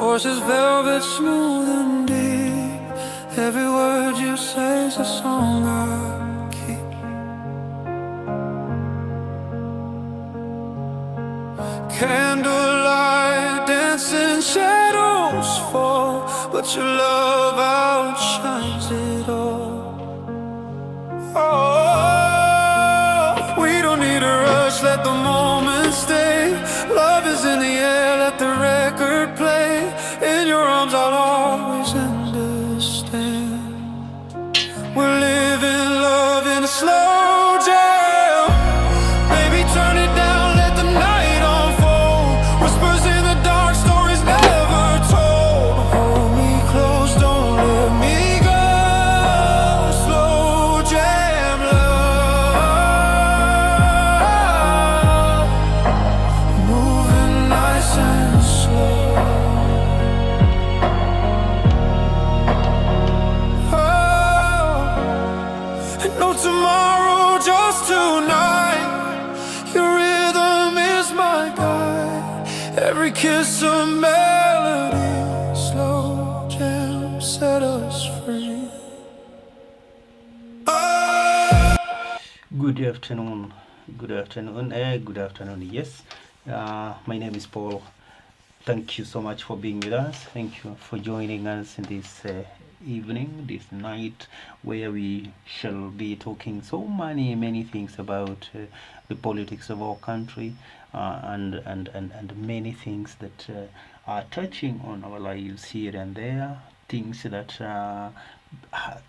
Horses velvet smooth and deep. Every word you say is a song I keep. Candlelight dancing, shadows fall, but your love outshines it all. Oh, we don't need a rush, let the moment stay. Love is in the air, let the record play. In your arms I'll always understand. We're living love in a slow jam. Baby, turn it down, let the night unfold. Whispers in the dark, stories never told. Hold me close, don't let me go. Slow jam love, moving nice and slow. No tomorrow, just tonight. Your rhythm is my guide. Every kiss a melody. Slow jam set us free. Good afternoon. Good afternoon. Yes, my name is Paul. Thank you so much for being with us. Thank you for joining us in this evening, this night, where we shall be talking so many things about the politics of our country, and many things that are touching on our lives here and there, things that are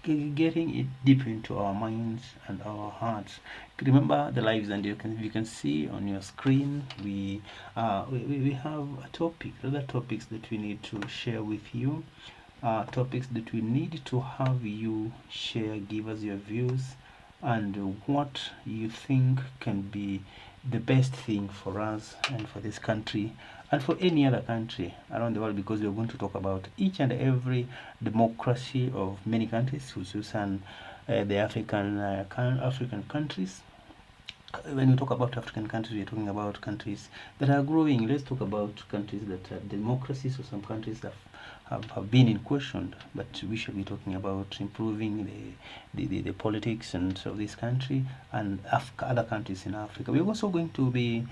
getting it deep into our minds and our hearts. Remember the lives, and you can see on your screen we have a topic, other topics that we need to share with you, topics that we need to have you share, give us your views and what you think can be the best thing for us and for this country and for any other country around the world, because we are going to talk about each and every democracy of many countries, hususan the African countries. When we talk about African countries, we're talking about countries that are growing. Let's talk about countries that are democracies, or some countries that have been in question, but we should be talking about improving the politics and of this country and other countries in Africa. We're also going to be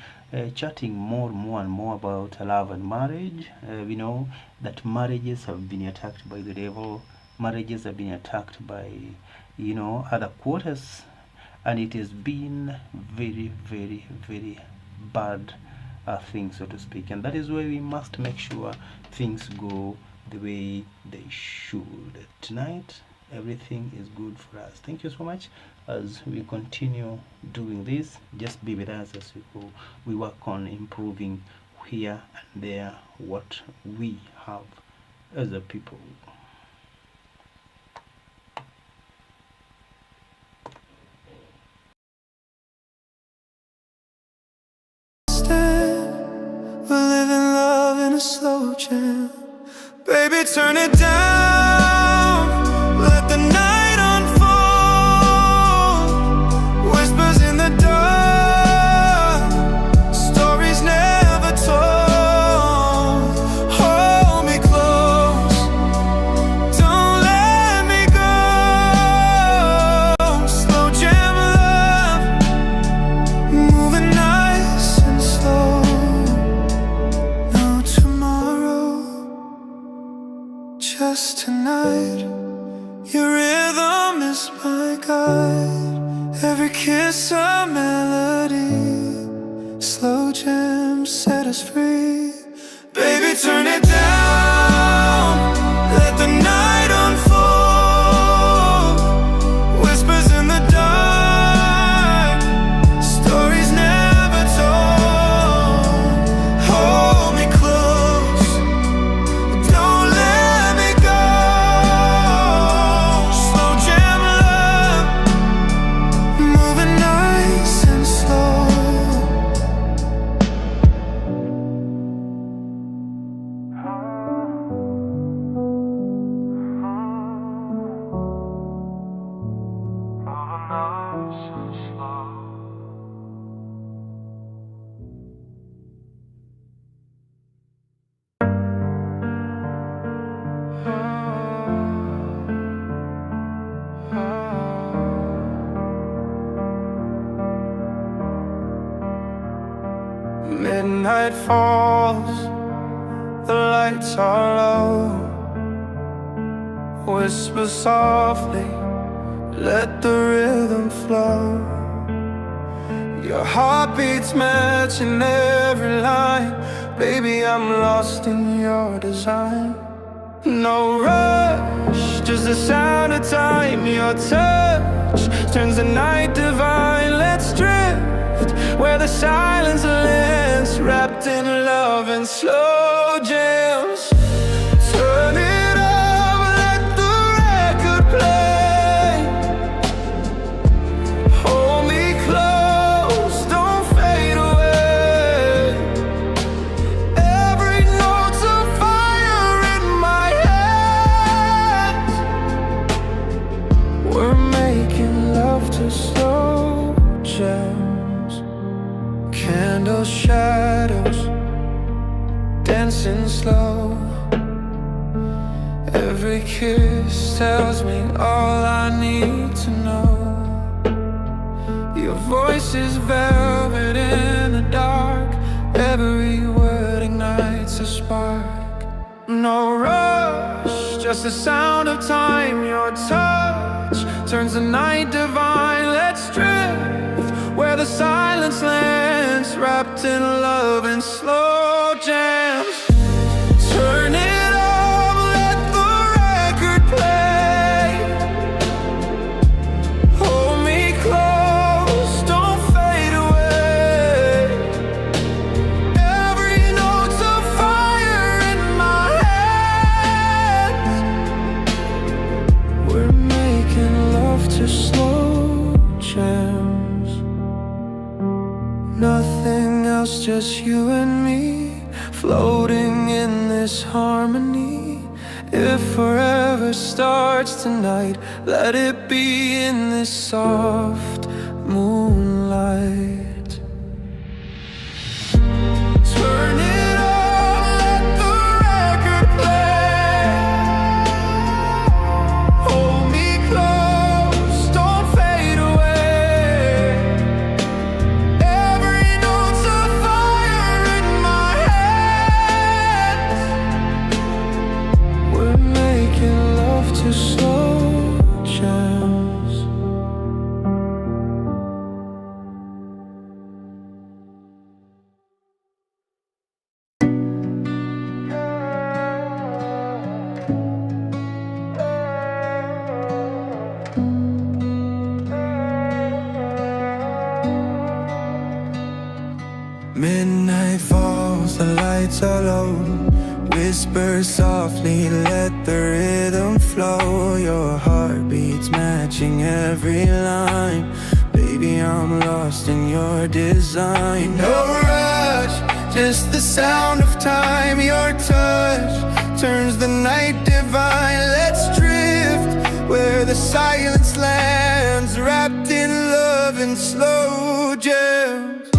chatting more and more about love and marriage. We know that marriages have been attacked by the devil. Marriages have been attacked by other quarters, and it has been very bad thing, so to speak, and that is why we must make sure things go the way they should. Tonight everything is good for us. Thank you so much. As we continue doing this, just be with us as we work on improving here and there what we have as a people. We're living love in a slow jam. Baby, turn it down, let the night unfold. Whispers in the dark, stories never told. Hold me close, don't let me go. Slow jam love, moving nice and slow. No tomorrow, just tonight. Your rhythm is my guide. Every kiss a melody. Slow jam set us free. Baby, turn it down, let the night unfold. Whispers in the dark, stories never told. Hold me close, don't let me go. Slow jam love, moving nice and slow. Midnight falls, the lights are low. Whisper softly, let the rhythm flow. Your heartbeat's matching every line. Baby, I'm lost in your design. No rush, just the sound of time. Your touch turns the night divine. Let's drift where the silence lands, wrapped in love and slow jams. Turn it up, let the record play. Hold me close, don't fade away. Every note's a fire in my hands. We're making love to slow jams. Candle shadows dancing slow. Every kiss tells me all I need to know. Your voice is velvet in the dark. Every word ignites a spark. No rush, just the sound of time. Your touch turns the night divine. Let's drift where the silence lands, wrapped in love and slow jams. Turn it up, let the record play. Hold me close, don't fade away. Every note's a fire in my hands. We're making love to slow jams. Nothing else, just you and me, floating in this harmony. If forever starts tonight, let it be in this soft moonlight. Turn it on, let the record play. Hold me close, don't fade away. Every note's a fire in my hands. We're making love to slow jams. Midnight falls, the lights are low. Whisper softly, let the rhythm flow. Your heartbeat's matching every line. Baby, I'm lost in your design. No rush, just the sound of time. Your touch turns the night divine. Let's drift where the silence lands, wrapped in love and slow jams.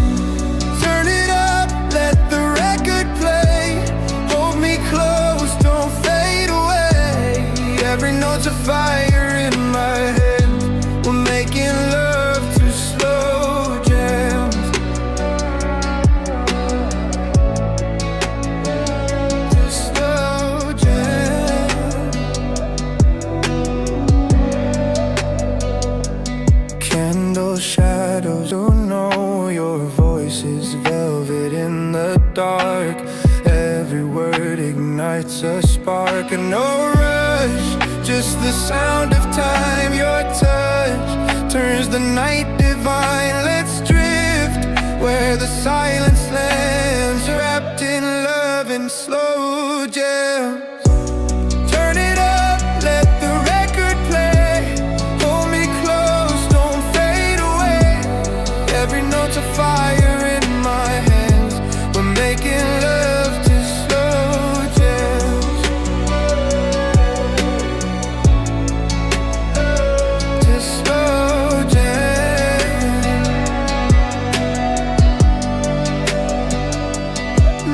Turn it up, let the record play. Hold me close, don't fade away. Every note's a fire in my head. We're making love to slow jams. To slow jams. Candle shadows, oh no, your voice is velvet in the dark. Every word ignites a spark. And no rush, just the sound of time. Your touch turns the night divine. Let's drift where the silence lands, wrapped in love and slow jams. Turn it up, let the record play. Hold me close, don't fade away. Every note's a fire in my hands. We're making love to slow jams. To slow jams.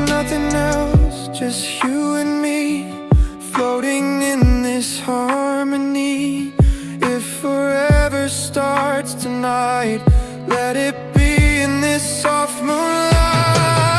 Nothing else, just you and me, floating in this harmony. If forever starts tonight, let it be in this soft moonlight.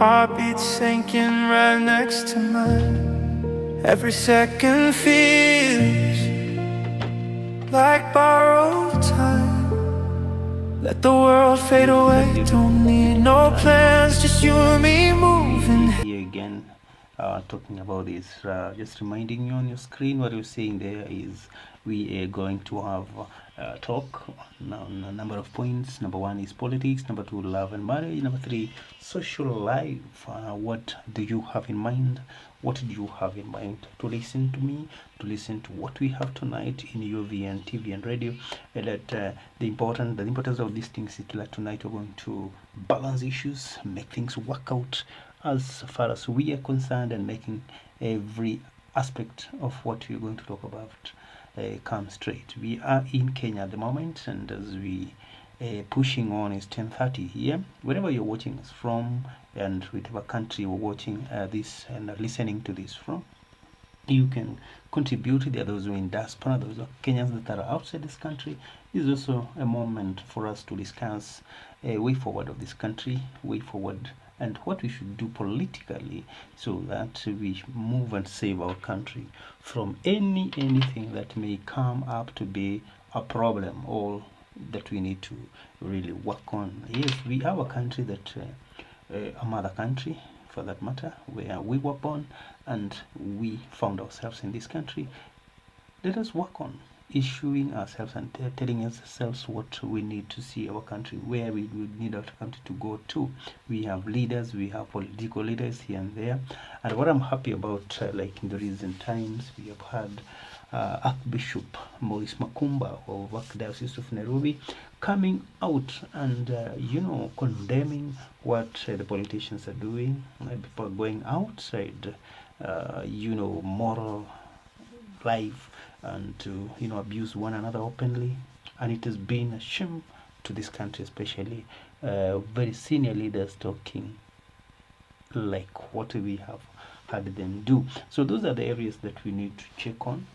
heartbeat sinking right next to mine. Every second feels like borrowed time. Let the world fade away, don't need no plans, just you and me moving. Here again, talking about this, just reminding you on your screen, what you're seeing there is we are going to have talk on a number of points. Number one is politics, number two, love and marriage, number three, social life. What do you have in mind? What do you have in mind to listen to me, to listen to what we have tonight in UVN TV and radio? That the importance of these things is that tonight we're going to balance issues, make things work out as far as we are concerned, and making every aspect of what we're going to talk about come straight. We are in Kenya at the moment, and as we pushing on is 10:30 here. Wherever you're watching us from, and whichever country you're watching this and listening to this from, you can contribute. There are those who are in diaspora, those are Kenyans that are outside this country. This is also a moment for us to discuss a way forward of this country, way forward, and what we should do politically so that we move and save our country from anything that may come up to be a problem, or that we need to really work on. Yes, we are a country that a mother country for that matter, where we were born and we found ourselves in this country. Let us work on issuing ourselves and telling ourselves what we need to see our country, where we would need our country to go to. We have leaders, we have political leaders here and there, and what I'm happy about, like in the recent times, we have had Archbishop Maurice Makumba of Archdiocese of Nairobi coming out and condemning what the politicians are doing. People are going outside moral life and to abuse one another openly, and it has been a shame to this country, especially very senior leaders talking like what we have had them do. So those are the areas that we need to check on.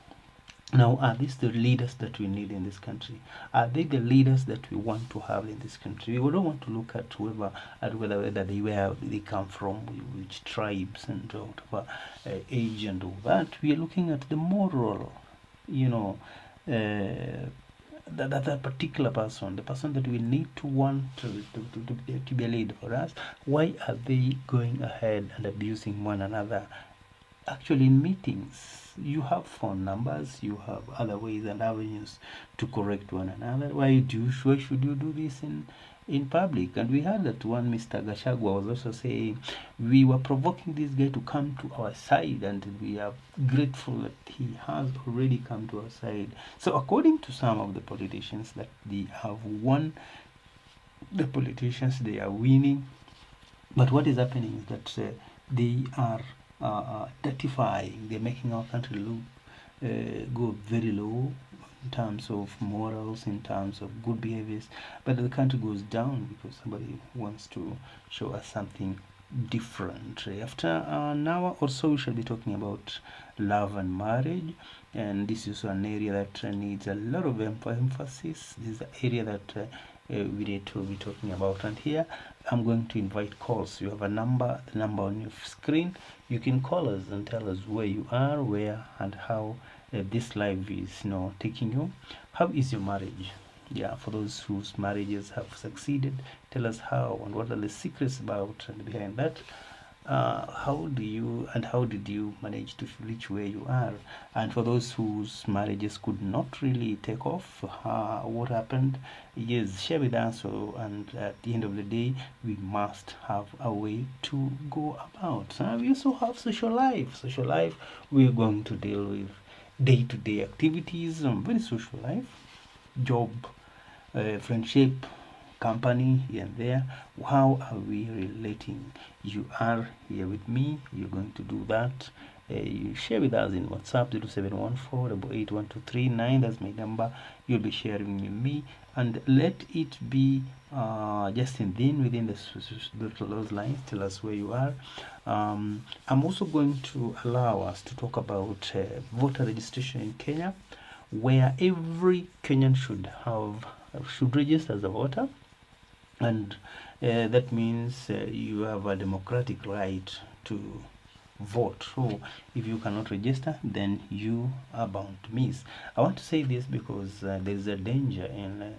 Now, are these the leaders that we need in this country? Are they the leaders that we want to have in this country? We don't want to look at whether they where they come from, which tribes and whatever age and all that. We are looking at the moral, that particular person, the person that we need to want to be a leader for us. Why are they going ahead and abusing one another? Actually, in meetings, you have phone numbers, you have other ways and avenues to correct one another. Why should you do this in public? And we heard that one Mr. Gachagua was also saying we were provoking this guy to come to our side, and we are grateful that he has already come to our side. So according to some of the politicians, that they have won, the politicians, they are winning, but what is happening is that they are dirtifying, they're making our country look go very low in terms of morals, in terms of good behaviors, but the country goes down because somebody wants to show us something different. After an hour or so, we shall be talking about love and marriage, and this is an area that needs a lot of emphasis. This is the area that we need to be talking about, and here I'm going to invite calls. You have the number on your screen. You can call us and tell us where you are, where and how this live is taking you. How is your marriage? Yeah, for those whose marriages have succeeded, tell us how and what are the secrets about and behind that. How did you manage to reach where you are? And for those whose marriages could not really take off, what happened? Yes, share with us. And at the end of the day, we must have a way to go about. We also have social life. We're going to deal with day-to-day activities, very social life, job, friendship, company here and there. How are we relating? You are here with me, you're going to do that. You share with us in WhatsApp 0714881239. That's my number. You'll be sharing with me, and let it be just within those lines. Tell us where you are. I'm also going to allow us to talk about voter registration in Kenya, where every Kenyan should register as a voter. and that means you have a democratic right to vote. So if you cannot register, then you are bound to miss. I want to say this because there is a danger in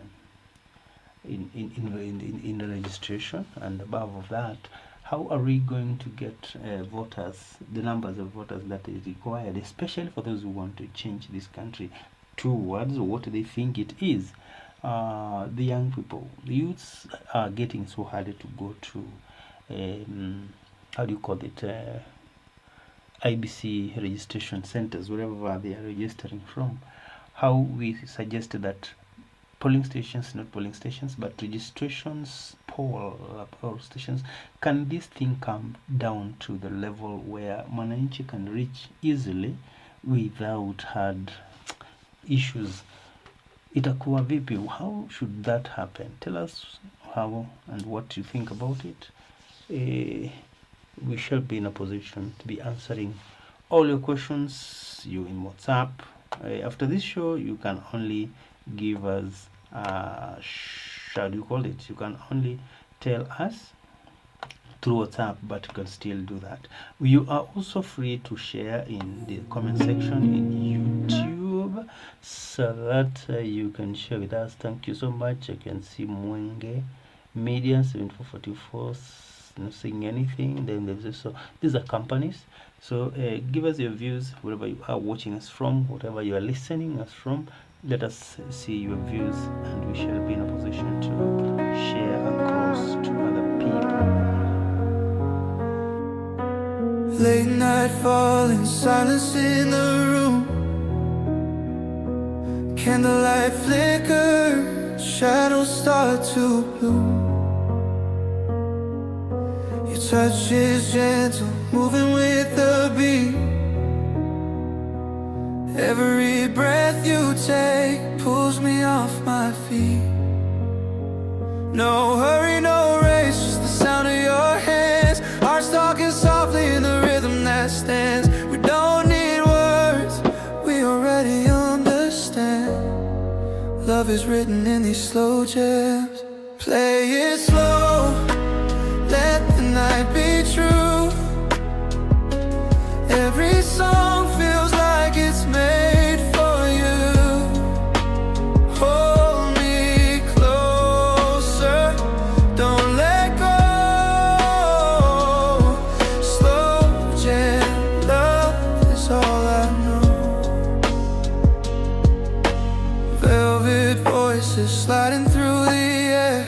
the registration, and above of that, how are we going to get voters, the numbers of voters that is required, especially for those who want to change this country towards what they think it is? The young people, the youths are getting so hard to go to how do you call it, IBC registration centers, wherever they are registering from. How we suggest that polling stations, not polling stations, but registrations, poll stations, can this thing come down to the level where Mwananchi can reach easily without hard issues? Itakuwa vipi? How should that happen? Tell us how and what you think about it. We shall be in a position to be answering all your questions, you in WhatsApp. After this show, you can only give us, how do you call it? You can only tell us through WhatsApp, but you can still do that. You are also free to share in the comment section in YouTube, so that you can share with us. Thank you so much. I can see Mwenge Media 7444 not saying anything. Then there's also, these are companies, so give us your views wherever you are watching us from, whatever you are listening us from. Let us see your views, and we shall be in a position to share across to other people. Late night falling, silence in the room. Candlelight flicker, shadows start to bloom. Your touch is gentle, moving with the beat. Every breath you take pulls me off my feet. No hurry, no race, just the sound of your hands. Hearts talking softly in the rhythm that stands. We don't need words, we already understand. Love is written in these slow jams. Play it slow, let the night be true. Every song feels like it's made for you. Hold me closer, don't let go. Slow jam, love is all I know. Velvet voices sliding through the air.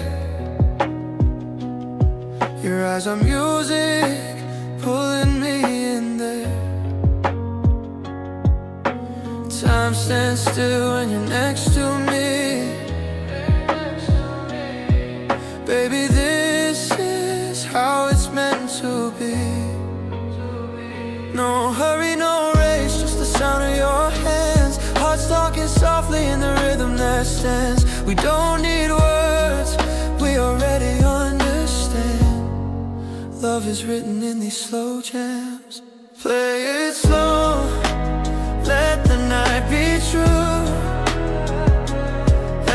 Your eyes are music, pulling me in there. Time stands still when you're next to me. Baby, this is how it's meant to be. No hurry, no race, just the sound of your hands. Hearts talking softly in the rhythm that stands. We don't need words, we already understand. Love is written in these slow jams. Play it slow, let the night be true.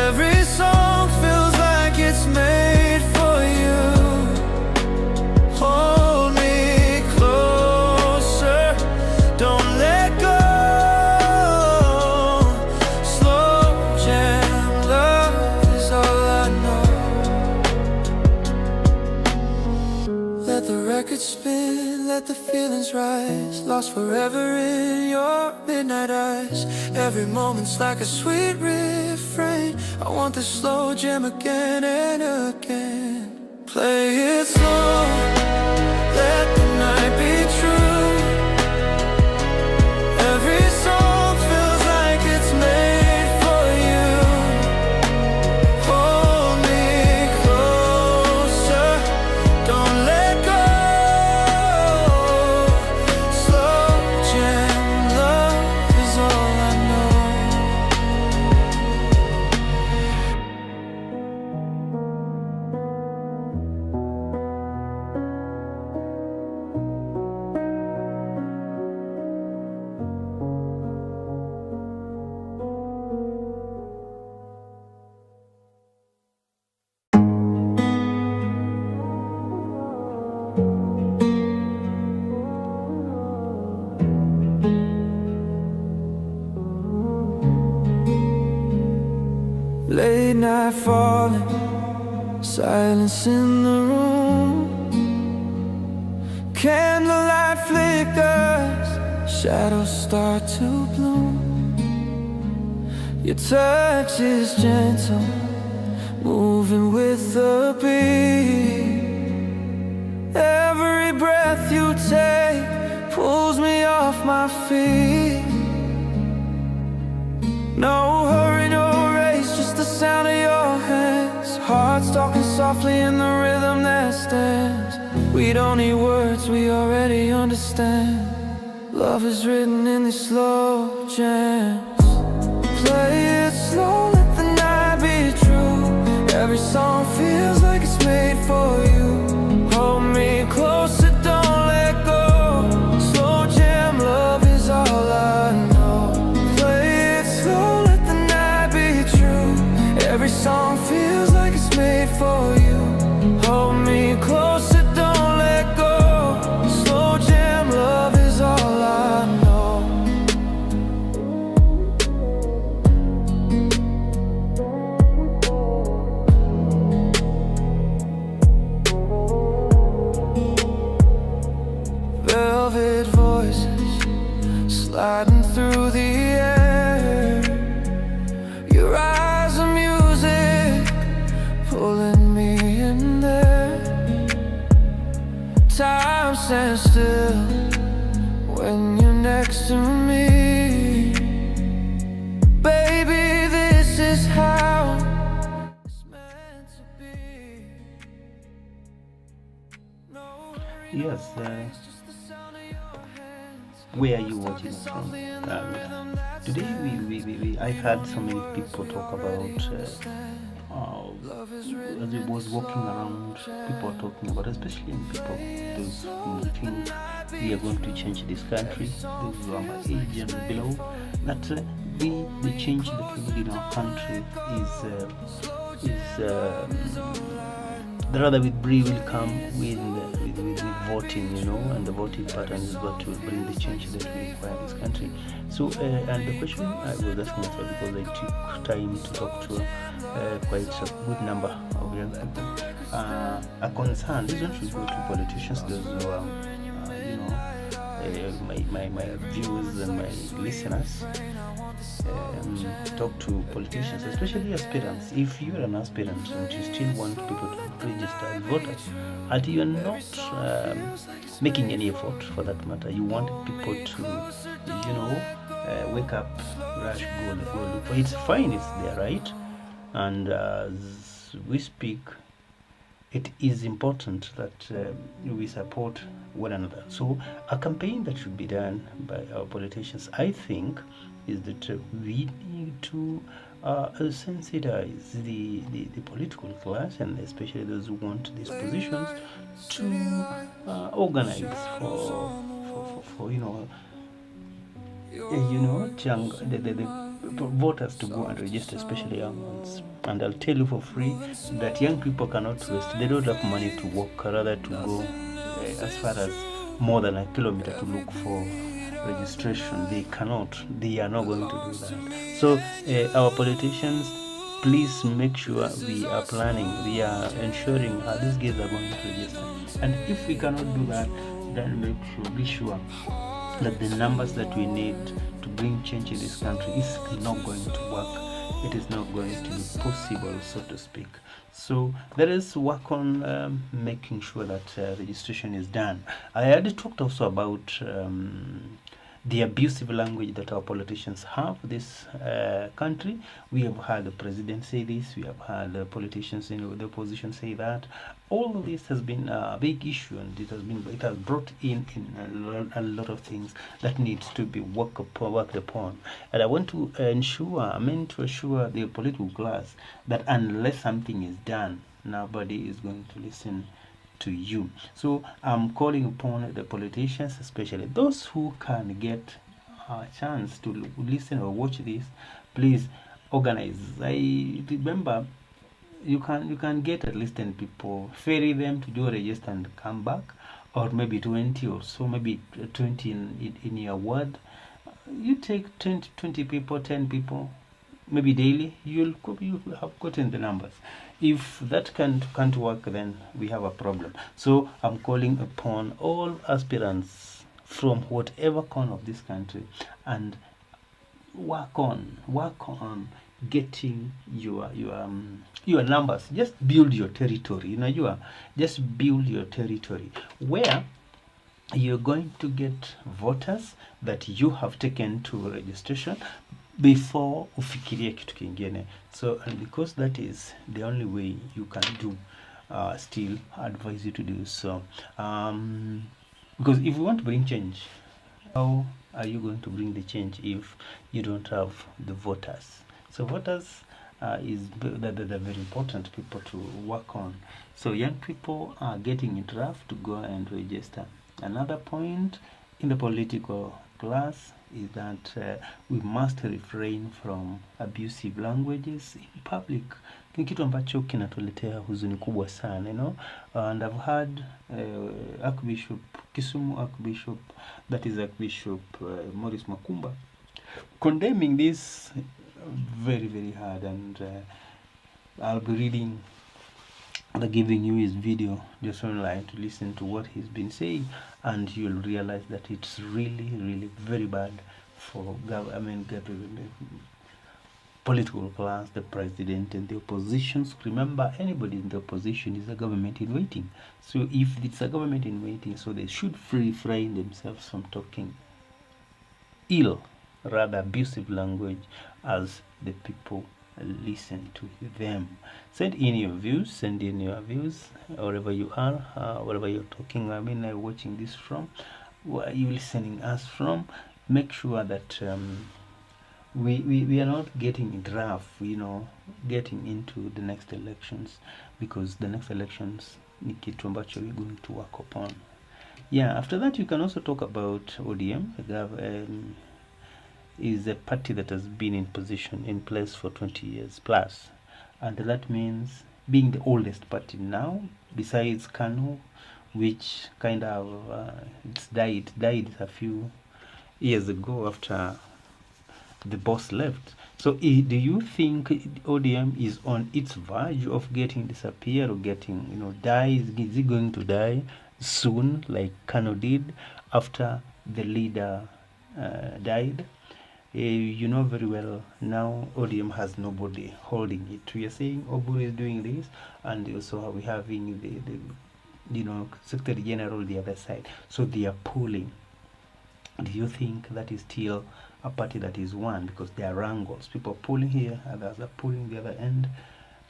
Every song feels like it's made for you. Hold me closer, don't let go. Slow jam, love is all I know. Let the record spin, let the feelings rise. Lost forever in your midnight eyes. Every moment's like a sweet refrain. I want this slow jam again and again. Play it slow, let the night be true. Every song feels like it's made for you. Hold me closer, don't let go. Slow jam, love is all I know. Late night falling, silence in the room. Candlelight flickers, shadows start to bloom. Your touch is gentle, moving with the beat. Every breath you take pulls me off my feet. No hurry, no race, just the sound of your hands. Hearts talking softly in the rhythm that stands. We don't need words, we already understand. Love is written in these slow jams. Play it slow, let the night be true. Every song feels like it's made for you. Hold me closer, don't let go. Slow jam, love is all I know. Play it slow, let the night be true. Every song feels like it's made for you. Hold me closer, don't let go. Slow jam, love is all I know. Velvet voices sliding through the air. Your eyes are music, pulling me in there. Time stands still when you're next to me. Baby, this is how it's meant to be. No Yes, where are you watching it from? Today I heard so many people talk about as I was walking around, people are talking about, especially young people, those who think we are going to change this country, those who are my age and below, that the change that we need in our country rather will come with voting, and the voting pattern is what will bring the change that we require in this country. So, and the question I was asking myself, because I took time to talk to quite a good number of young people, are concerned. These don't go to politicians, those who are, my viewers and my listeners. Talk to politicians, especially aspirants. If you are an aspirant and you still want people to register as voters, and you are not making any effort for that matter, you want people to, wake up, rush, go look for it. It's fine, it's their right, and as we speak, it is important that we support one another. So a campaign that should be done by our politicians, I think, is that we need to sensitize the political class, and especially those who want these positions, to organize for the voters to go and register, especially young ones. And I'll tell you for free that young people cannot waste. They don't have money to walk, rather to go as far as more than a kilometer to look for registration. They cannot. They are not going to do that. So our politicians, please make sure we are planning, we are ensuring how these guys are going to register. And if we cannot do that, then be sure that the numbers that we need to bring change in this country is not going to work. It is not going to be possible, so to speak. So there is work on making sure that registration is done. I already talked also about the abusive language that our politicians have this country. We have heard the president say this, we have heard the politicians in the opposition say that. All of this has been a big issue, and it has brought in a lot of things that needs to be worked upon. And I want to assure the political class that unless something is done, nobody is going to listen to you. So I'm calling upon the politicians, especially those who can get a chance to listen or watch this, please organize. I remember you can get at least 10 people, ferry them to do a register and come back, or maybe 20 or so, maybe 20 in your ward. You take 20 people, 10 people, maybe daily, you have gotten the numbers. If that can't work, then we have a problem. So I'm calling upon all aspirants from whatever corner of this country, and work on getting your numbers. Just build your territory. Just build your territory where you're going to get voters that you have taken to registration before ufikirie kitu kingine. So, and because that is the only way you can do, still advise you to do so. Because if you want to bring change, how are you going to bring the change if you don't have the voters? So voters is the very important people to work on. So young people are getting it rough to go and register. Another point in the political class is that we must refrain from abusive languages in public. Ni kitu ambacho kinatuletea huzuni kubwa sana, and I've heard Archbishop Kisumu Archbishop, that is Archbishop Maurice Makumba, condemning this very, very hard, and I'll be reading giving you his video just online to listen to what he's been saying, and you'll realize that it's really, really very bad for political class, the president and the oppositions. Remember, anybody in the opposition is a government in waiting. So if it's a government in waiting, so they should refrain themselves from talking ill, rather abusive language as the people listen to them. Send in your views wherever you are, wherever you're talking, watching this from, where you listening us from. Make sure that we are not getting it rough, getting into the next elections, because the next elections ni kitu ambacho we're going to work upon. Yeah, after that you can also talk about ODM. Is a party that has been in place for 20 years plus, and that means being the oldest party now, besides KANU, which kind of it's died a few years ago after the boss left. So do you think ODM is on its verge of getting disappear or getting die? Is it going to die soon, like KANU did after the leader died? You know very well now ODM has nobody holding it. We are saying Oburu is doing this, and also we having the Secretary General the other side. So they are pulling. Do you think that is still a party that is one? Because there are wrangles. People are pulling here, others are pulling the other end.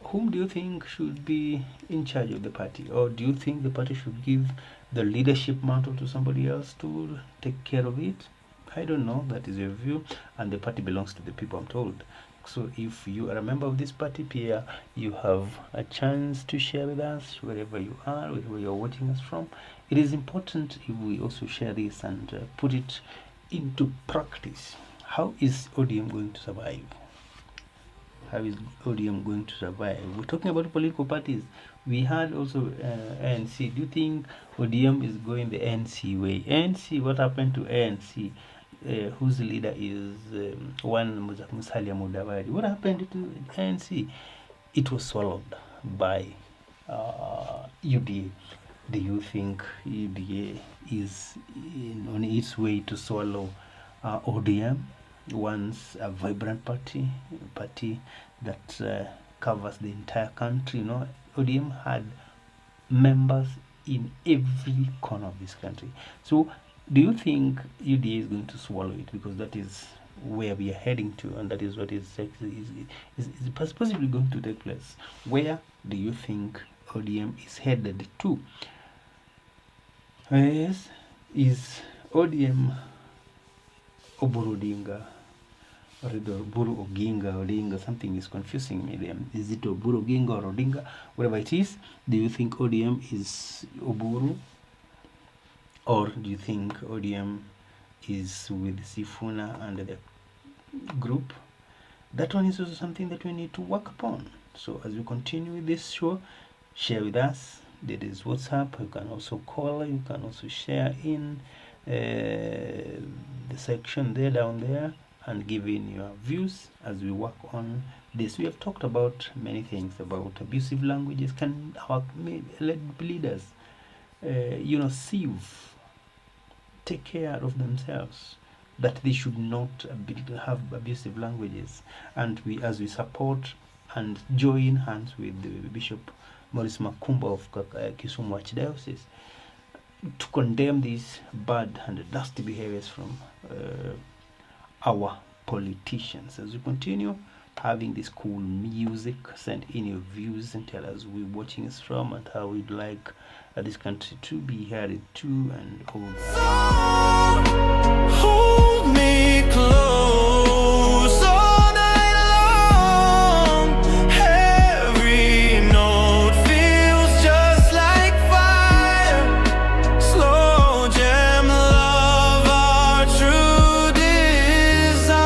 Whom do you think should be in charge of the party? Or do you think the party should give the leadership mantle to somebody else to take care of it? I don't know. That is your view, and the party belongs to the people, I'm told. So if you are a member of this party, Pierre, you have a chance to share with us wherever you are, wherever you're watching us from. It is important if we also share this and put it into practice. How is ODM going to survive? How is ODM going to survive? We're talking about political parties. We had also ANC. Do you think ODM is going the ANC way? ANC, what happened to ANC? Whose leader is one Musalia Mudavadi? What happened to ANC? It was swallowed by UDA. Do you think UDA is on its way to swallow ODM? Once a vibrant party that covers the entire country. ODM had members in every corner of this country. So do you think UDA is going to swallow it? Because that is where we are heading to, and that is what is possibly going to take place. Where do you think ODM is headed to? Yes, is ODM Oburu Odinga or Oburu Odinga? Something is confusing me there. Is it Oburu Odinga or Odinga? Whatever it is, do you think ODM is Oburu? Or do you think ODM is with Sifuna and the group? That one is also something that we need to work upon. So as we continue with this show, share with us. There is WhatsApp. You can also call. You can also share in the section there down there, and giving your views as we work on this. We have talked about many things about abusive languages. Can our leaders, take care of themselves, that they should not have abusive languages? And as we support and join hands with the Bishop Maurice Makumba of Kisumu Archdiocese to condemn these bad and dusty behaviors from our politicians. As we continue having this cool music, send in your views and tell us where you're watching us from and how we'd like this country to be headed to and all that. Hold me close all night long. Every note feels just like fire. Slow jam love, our true desire.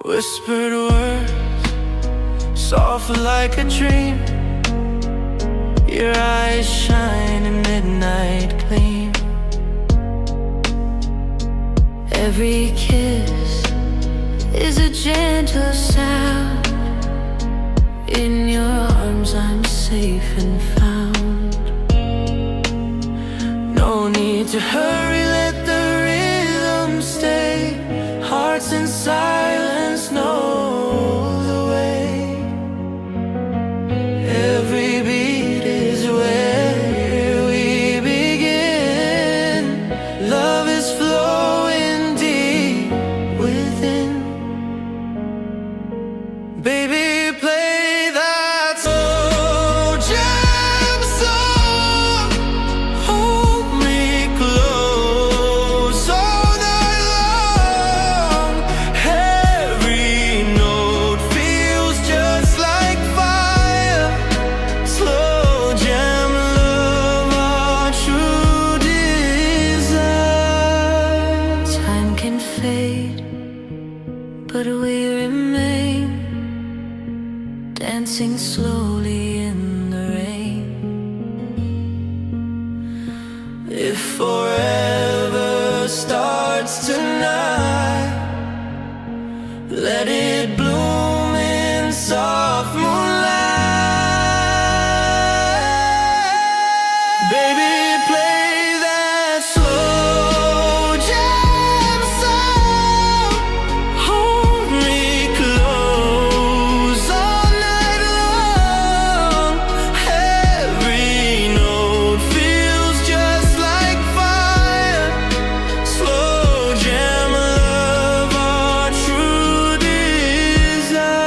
Whispered words, soft like a dream. Your eyes shine in midnight gleam. Every kiss is a gentle sound. In your arms I'm safe and found. No need to hurry, let the rhythm stay. Hearts in silence know the way. Every beat is where we begin. Love is flowing deep within. Baby, play that slow jam song. Hold me close all night long. Every note feels just like fire. Slow jam love, our true desire. Time can fade, but we remain, dancing slowly in the rain. If forever starts tonight, let it bloom in soft moonlight. Baby, play that slow jam song. Hold me close all night long. Every note feels just like fire. Slow jam love, our true desire.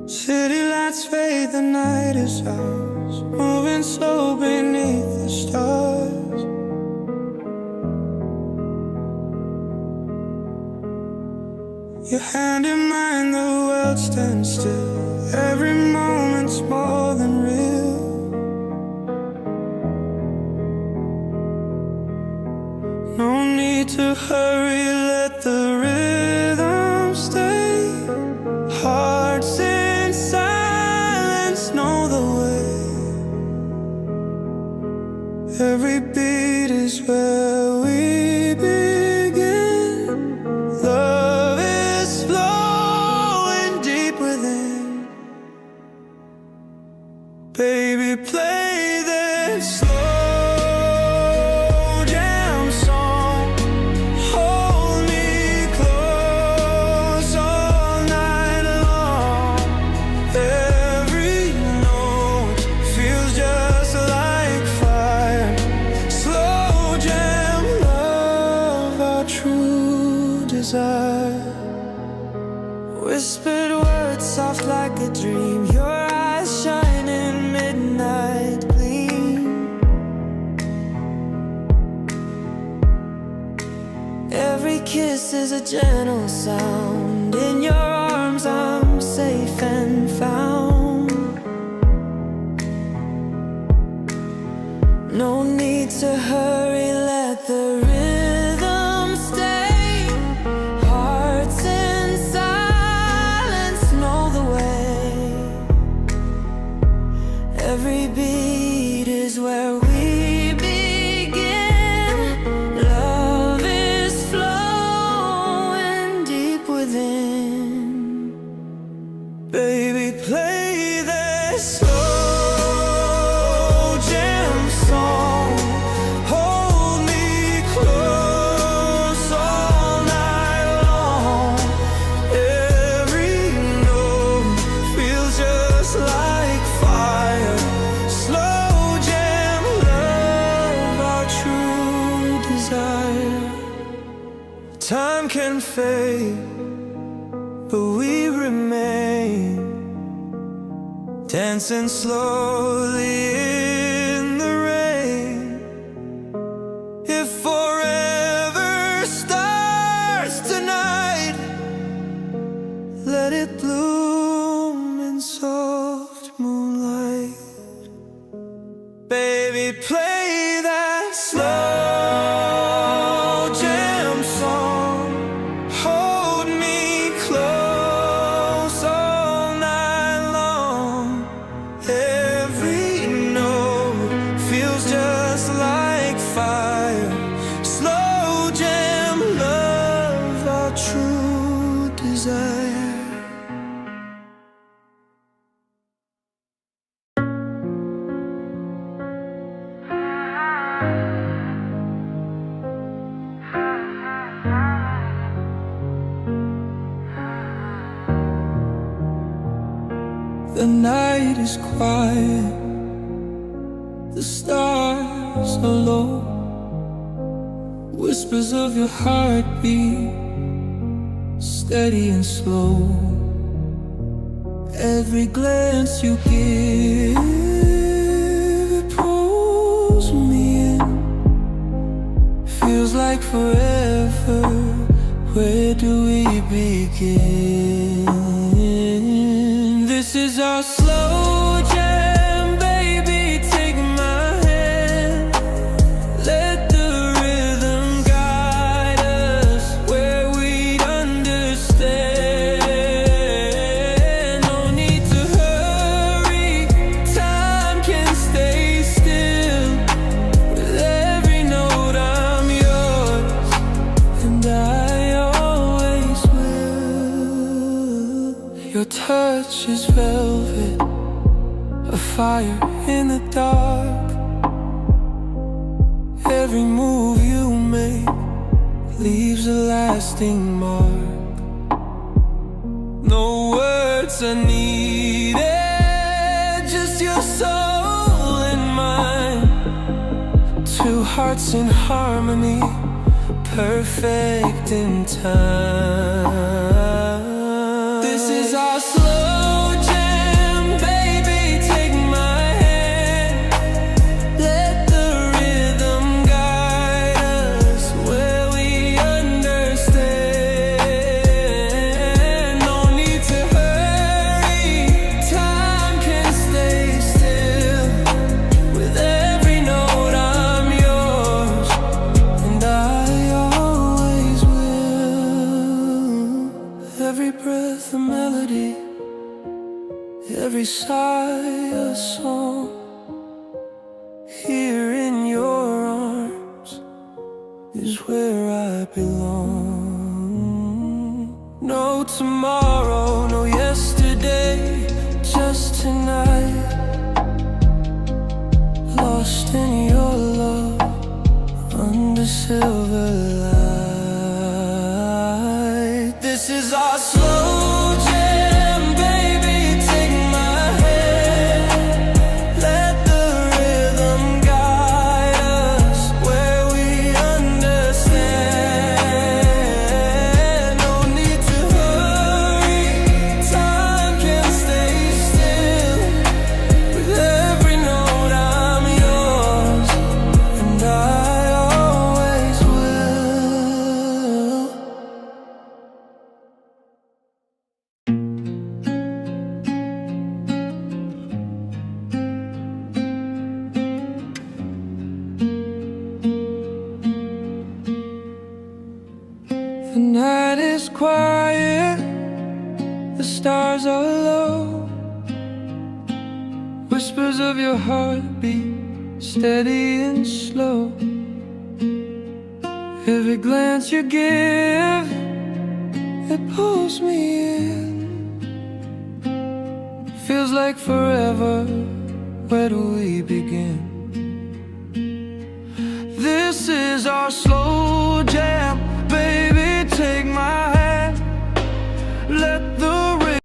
City lights fade, the night is ours, moving slow beneath the stars. Your hand in mine, the world stands still. Every moment's more than real. No need to hurry, let the rhythm stay. Hearts in silence know the way. Every beat is where we begin. Love is flowing deep within. Baby, play that slow jam song. Hold me close all night long. Every note feels just like fire. Slow jam love, our true desire. Whispered words soft like a dream. Your eyes shine in midnight gleam. Every kiss is a gentle sound. In your arms I'm safe and found. No need to hurry, let the rhythm stay. Hearts in silence know the way. Every beat is where we begin. Love is flowing deep within. Baby, play that slow jam song. Hold me close all night long. Every note feels just like fire. Slow jam love, our true desire. Time can fade, but we remain, dancing slowly in the rain. If forever starts tonight, let it bloom in soft moonlight. Baby, play that slow jam song. Hold me close all night long. Every note feels just like fire. Slow jam love, our true desire. The night is quiet, the stars are low. Whispers of your heartbeat, steady and slow. Every glance you give, it pulls me in. Feels like forever, where do we begin? This is our slow jam, baby, take my hand. Let the rhythm guide us where we'd understand. No need to hurry, time can stay still. With every note I'm yours, and I always will. Your touch is velvet, a fire in the dark. Every move you make leaves a lasting mark. No words are needed, just your soul and mine. Two hearts in harmony, perfect in time. This is our slow jam, baby, take my hand. Let the rhythm guide us where we understand. No need to hurry, time can stay still. With every note I'm yours, and I always will. Every breath a melody, every sigh a song. Here in your arms is where I belong. No tomorrow, no yesterday, just tonight. Lost in your love under silver light. This is our slow jam, baby, take my hand. Let the rhythm guide us where we understand. No need to hurry, time can stay still. With every note I'm yours, and I always will. stars are low. Whispers of your heartbeat, steady and slow. Every glance you give, it pulls me in. Feels like forever, where do we begin? This is our slow jam, baby, take my hand. Let the rain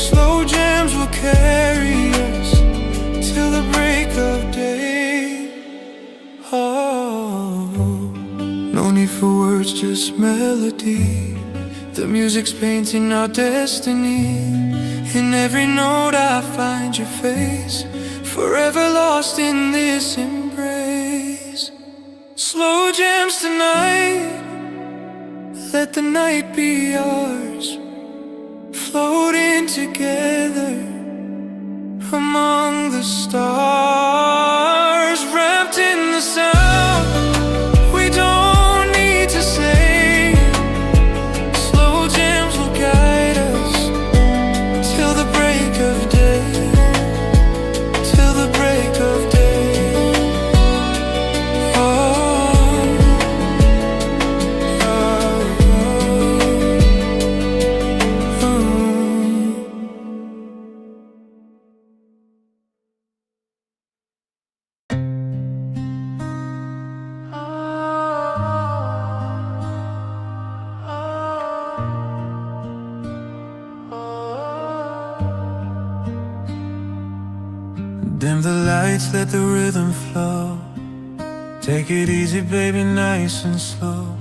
slow jams will carry us till the break of day. Oh, no need for words, just melody. The music's painting our destiny. In every note I find your face, forever lost in this embrace. Slow jams tonight, let the night be ours, floating together among the stars, wrapped in the sound we don't need to say. Slow jams will guide us till the break of day, till the break of day. Dim the lights, let the rhythm flow. Take it easy, baby, nice and slow.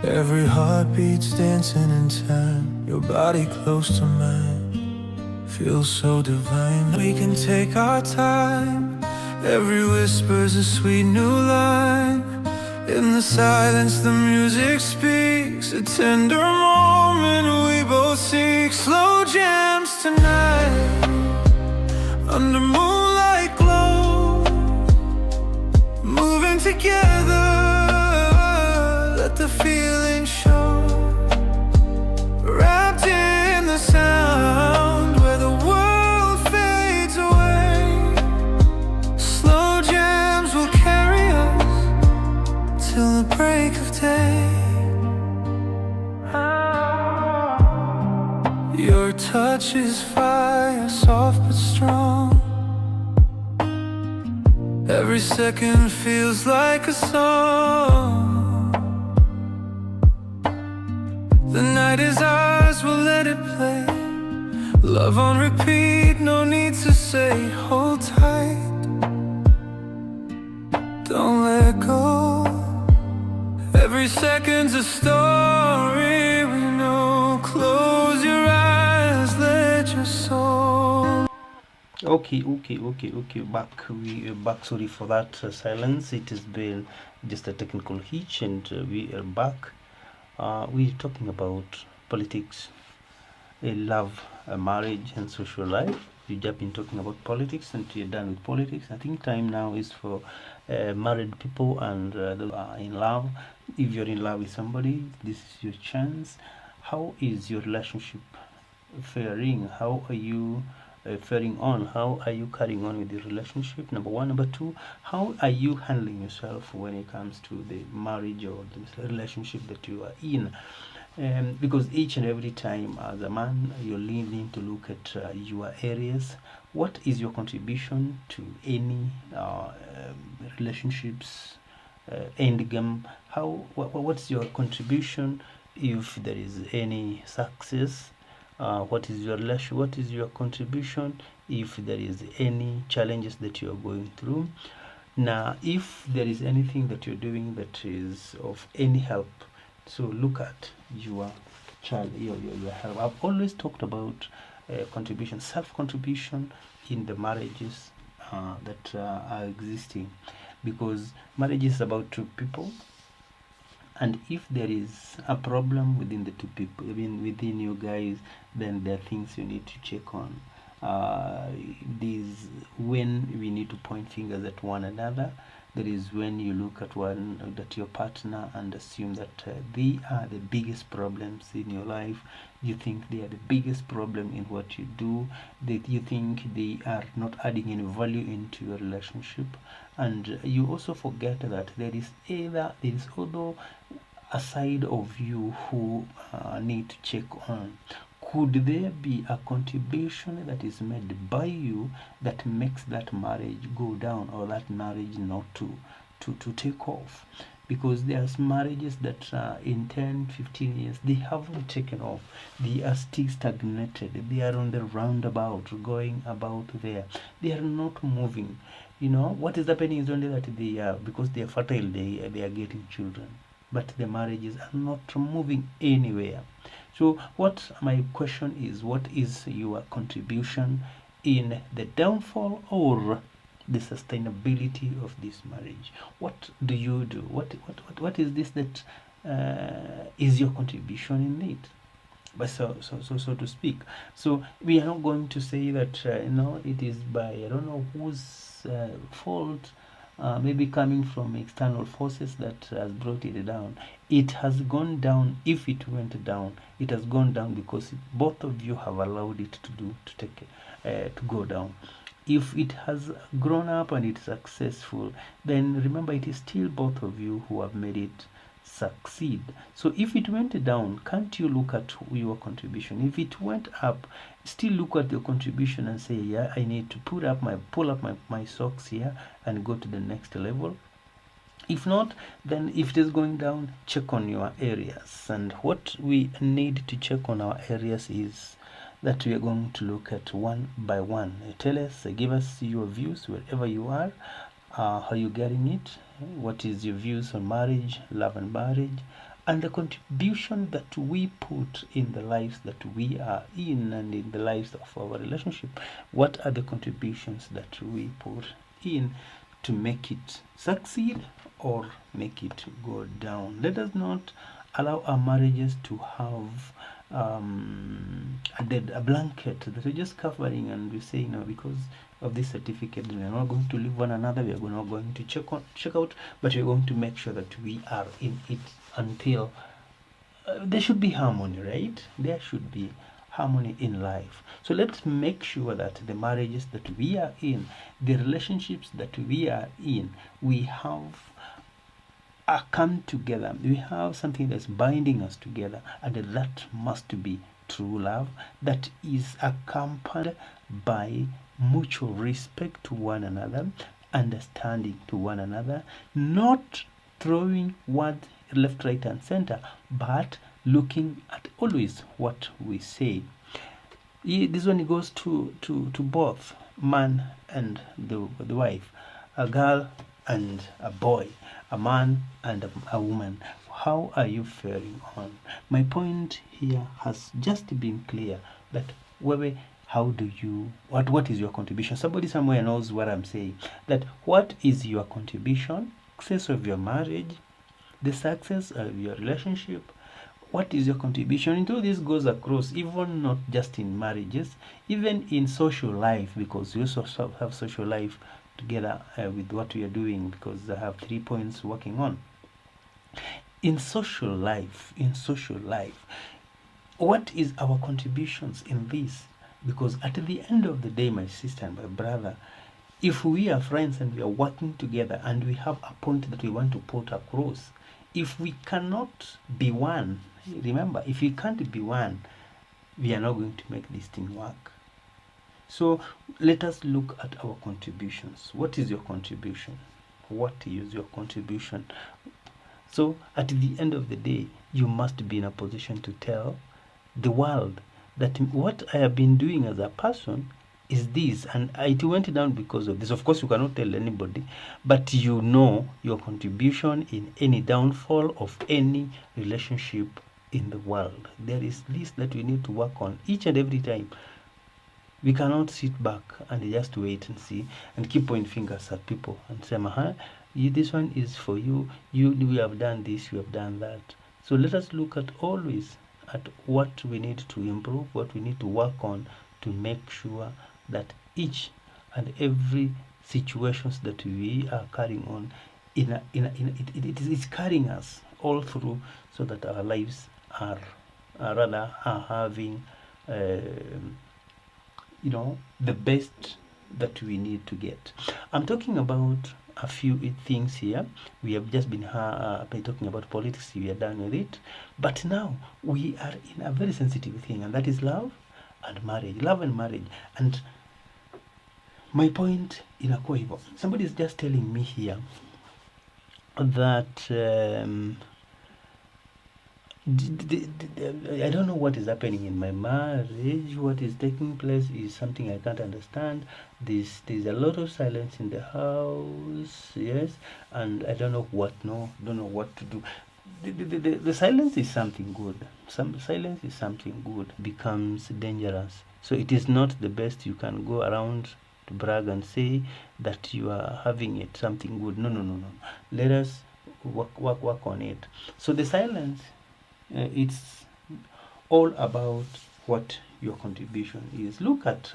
Every heartbeat's dancing in time, your body close to mine, feels so divine. We can take our time, every whisper's a sweet new line. In the silence the music speaks, a tender moment we both seek. Slow jams tonight, under moonlight glow, moving together, let the feeling show. Wrapped in the sound where the world fades away. Slow jams will carry us till the break of day. Your touch is fire, soft but strong. Every second feels like a song. The night is ours, we'll let it play. Love on repeat, no need to say. Hold tight, don't let go. Every second's a story we know. Close your eyes, let your soul. Okay, back. We are back. Sorry for that silence. It has been just a technical hitch, and we are back. We're talking about politics, love, marriage, and social life. We've just been talking about politics, and we're done with politics. I think time now is for married people and those who are in love. If you're in love with somebody, this is your chance. How is your relationship faring? How are you faring on? How are you carrying on with the relationship? Number one. Number two, how are you handling yourself when it comes to the marriage or the relationship that you are in? Because each and every time as a man you're leaving to look at your areas, what is your contribution to any relationships end game? What's your contribution if there is any success? What is your contribution if there is any challenges that you are going through? Now, if there is anything that you're doing that is of any help, so look at your child, your help. I've always talked about contribution, self-contribution in the marriages that are existing, because marriage is about two people. And if there is a problem within the two people, within you guys, then there are things you need to check on. This when we need to point fingers at one another. That is when you look at your partner and assume that they are the biggest problems in your life. You think they are the biggest problem in what you do. That you think they are not adding any value into your relationship, and you also forget that there is also a side of you who need to check on. Could there be a contribution that is made by you that makes that marriage go down, or that marriage not to take off? Because there's marriages that in 10-15 years they haven't taken off. They are still stagnated. They are on the roundabout, going about there. They are not moving. What is happening is only that they are, because they are fertile, they are getting children, but the marriages are not moving anywhere. So what my question is, what is your contribution in the downfall or the sustainability of this marriage? What do you do? What is this that is your contribution in it? But so to speak. So we are not going to say that it is by I don't know whose fault, maybe coming from external forces that has brought it down. It has gone down. If it went down, it has gone down because both of you have allowed it to go down. If it has grown up and it's successful, then remember it is still both of you who have made it succeed. So if it went down, can't you look at your contribution? If it went up, still look at your contribution and say, yeah, I need to pull up my socks here and go to the next level. If not, then if it is going down, check on your areas. And what we need to check on our areas is that we are going to look at one by one. Tell us, give us your views wherever you are. Are you getting it? What is your views on marriage, love and marriage, and the contribution that we put in the lives that we are in and in the lives of our relationship? What are the contributions that we put in to make it succeed or make it go down? Let us not allow our marriages to have a blanket that we're just covering and we say, because of this certificate, we are not going to leave one another, we are not going to check out, but we're going to make sure that we are in it until there should be harmony, right? There should be harmony in life. So let's make sure that the marriages that we are in, the relationships that we are in, we have come together. We have something that's binding us together, and that must be true love that is accompanied by mutual respect to one another, understanding to one another, not throwing words left, right, and center, but looking at always what we say. This one goes to both man and the wife, a girl and a boy, a man and a woman. How are you faring on? My point here has just been clear that how do you, what is your contribution? Somebody somewhere knows what I'm saying. That what is your contribution? Success of your marriage, the success of your relationship. What is your contribution? And all this goes across, even not just in marriages, even in social life, because we also have social life together with what we are doing, because I have 3 points working on. In social life, what is our contributions in this? Because at the end of the day, my sister and my brother, if we are friends and we are working together and we have a point that we want to put across, if we cannot be one, remember, if we can't be one, we are not going to make this thing work. So let us look at our contributions. What is your contribution? What is your contribution? So at the end of the day, you must be in a position to tell the world that what I have been doing as a person is this, and it went down because of this. Of course, you cannot tell anybody, but you know your contribution in any downfall of any relationship in the world. There is this that we need to work on each and every time. We cannot sit back and just wait and see and keep pointing fingers at people and say, this one is for you. We have done this, you have done that. So let us look at always at what we need to improve, what we need to work on to make sure that each and every situations that we are carrying on it is carrying us all through, so that our lives are having the best that we need to get. I'm talking about a few things here. We have just been talking about politics. We are done with it, but now we are in a very sensitive thing, and that is love and marriage. Love and marriage. And my point inakuwa hivyo. Somebody is just telling me here that I don't know what is happening in my marriage. What is taking place is something I can't understand. There's a lot of silence in the house, yes, and I don't know what to do. The silence is something good. Silence is something good. Becomes dangerous. So it is not the best. You can go around to brag and say that you are having it something good. No. Let us work on it. So the silence, it's all about what your contribution is. Look at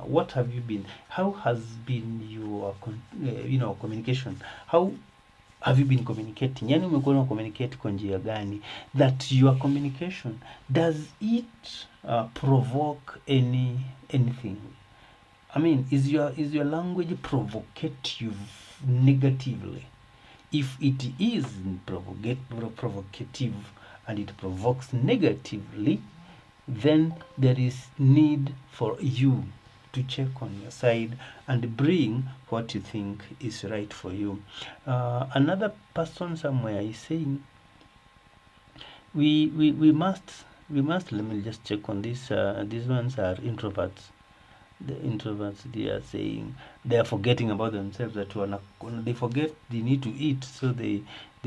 what have you been, how has been your communication, how have you been communicating, yani umekuwa una communicate kwa njia gani, that your communication, does it provoke anything? I mean, is your language provocative negatively? If it is provocative and it provokes negatively, then there is need for you to check on your side and bring what you think is right for you. Another person somewhere is saying we must, let me just check on this. These ones are introverts. The introverts, they are saying they are forgetting about themselves, that they forget they need to eat, so they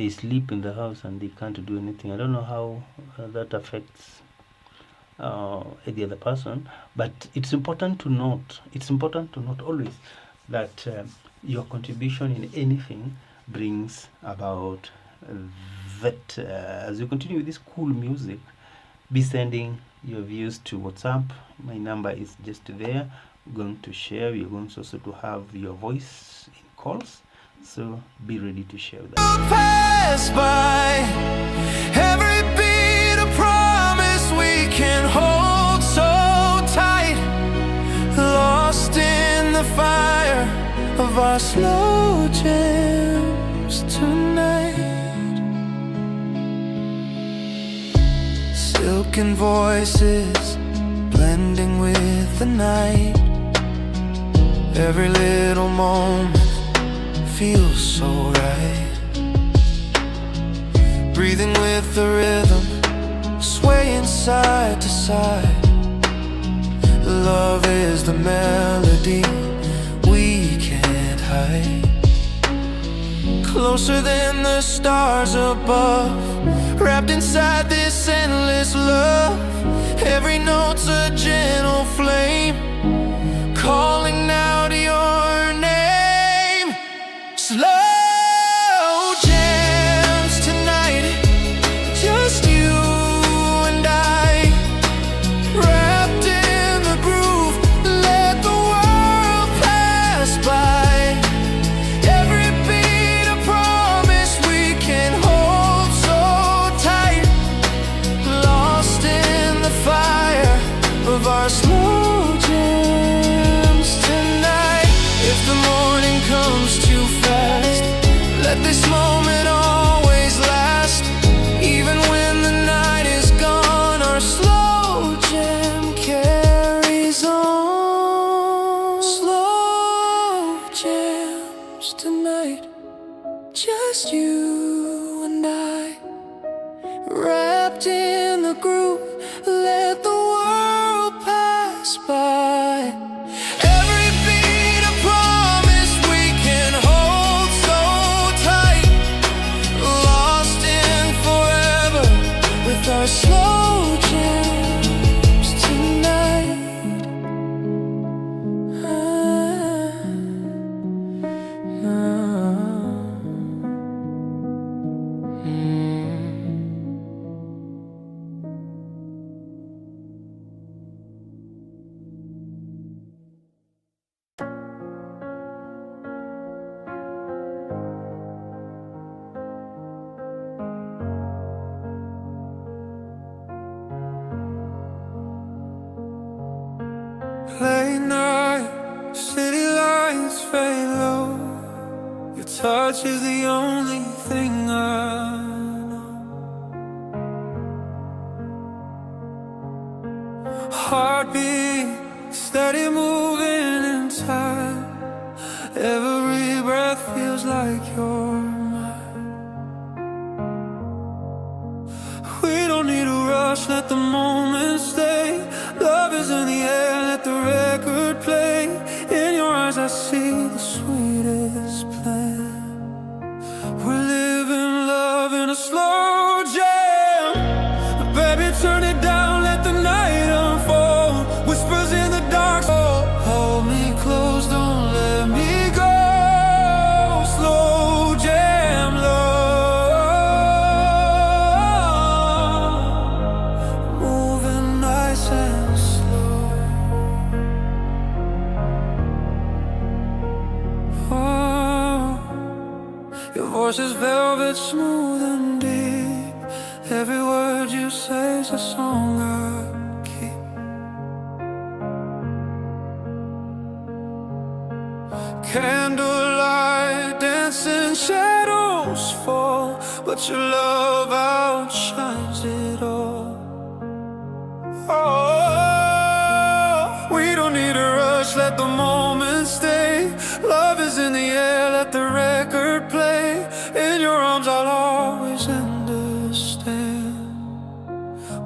sleep in the house and they can't do anything. I don't know how that affects the other person, but it's important to note always that your contribution in anything brings about that. As you continue with this cool music, be sending your views to WhatsApp. My number is just there. We're going to share. We're going also to have your voice in calls, so be ready to share that. Pass by every beat of promise we can hold so tight, lost in the fire of our slow jams tonight. Silken voices blending with the night. Every little moment feels so right. Breathing with the rhythm, swaying side to side. Love is the melody we can't hide. Closer than the stars above, wrapped inside this endless love. Every note's a gentle flame, calling out your name. Slow jams tonight, just you and I, wrapped in the groove, let the world pass by. Every beat a promise we can hold so tight, lost in the fire of our slow jams tonight. If the morning comes too fast, let this moment always last. Even when the night is gone, our slow jam carries on. Slow jams tonight, just you and I, wrapped in the groove, let the world pass by. Every beat a promise we can hold so tight, lost in forever with our slow jams tonight. Late night, city lights fade low. Your touch is the only thing I know. Heartbeat, steady moving in time. Every breath feels like you're mine. We don't need to rush, let the moment stay. Love is in the air, let the record play. In your eyes I see the sweetest plan. We're living love in a slow jam. Baby, turn it down, let the night unfold. Whispers in the dark, hold me close, don't let me go. Slow jam. voice is velvet, smooth and deep. Every word you say is a song I keep. Candlelight, dancing shadows fall, but your love outshines it all. Oh, we don't need a rush, let the moment stay. Love is in the air, let the record play. In your arms I'll always understand.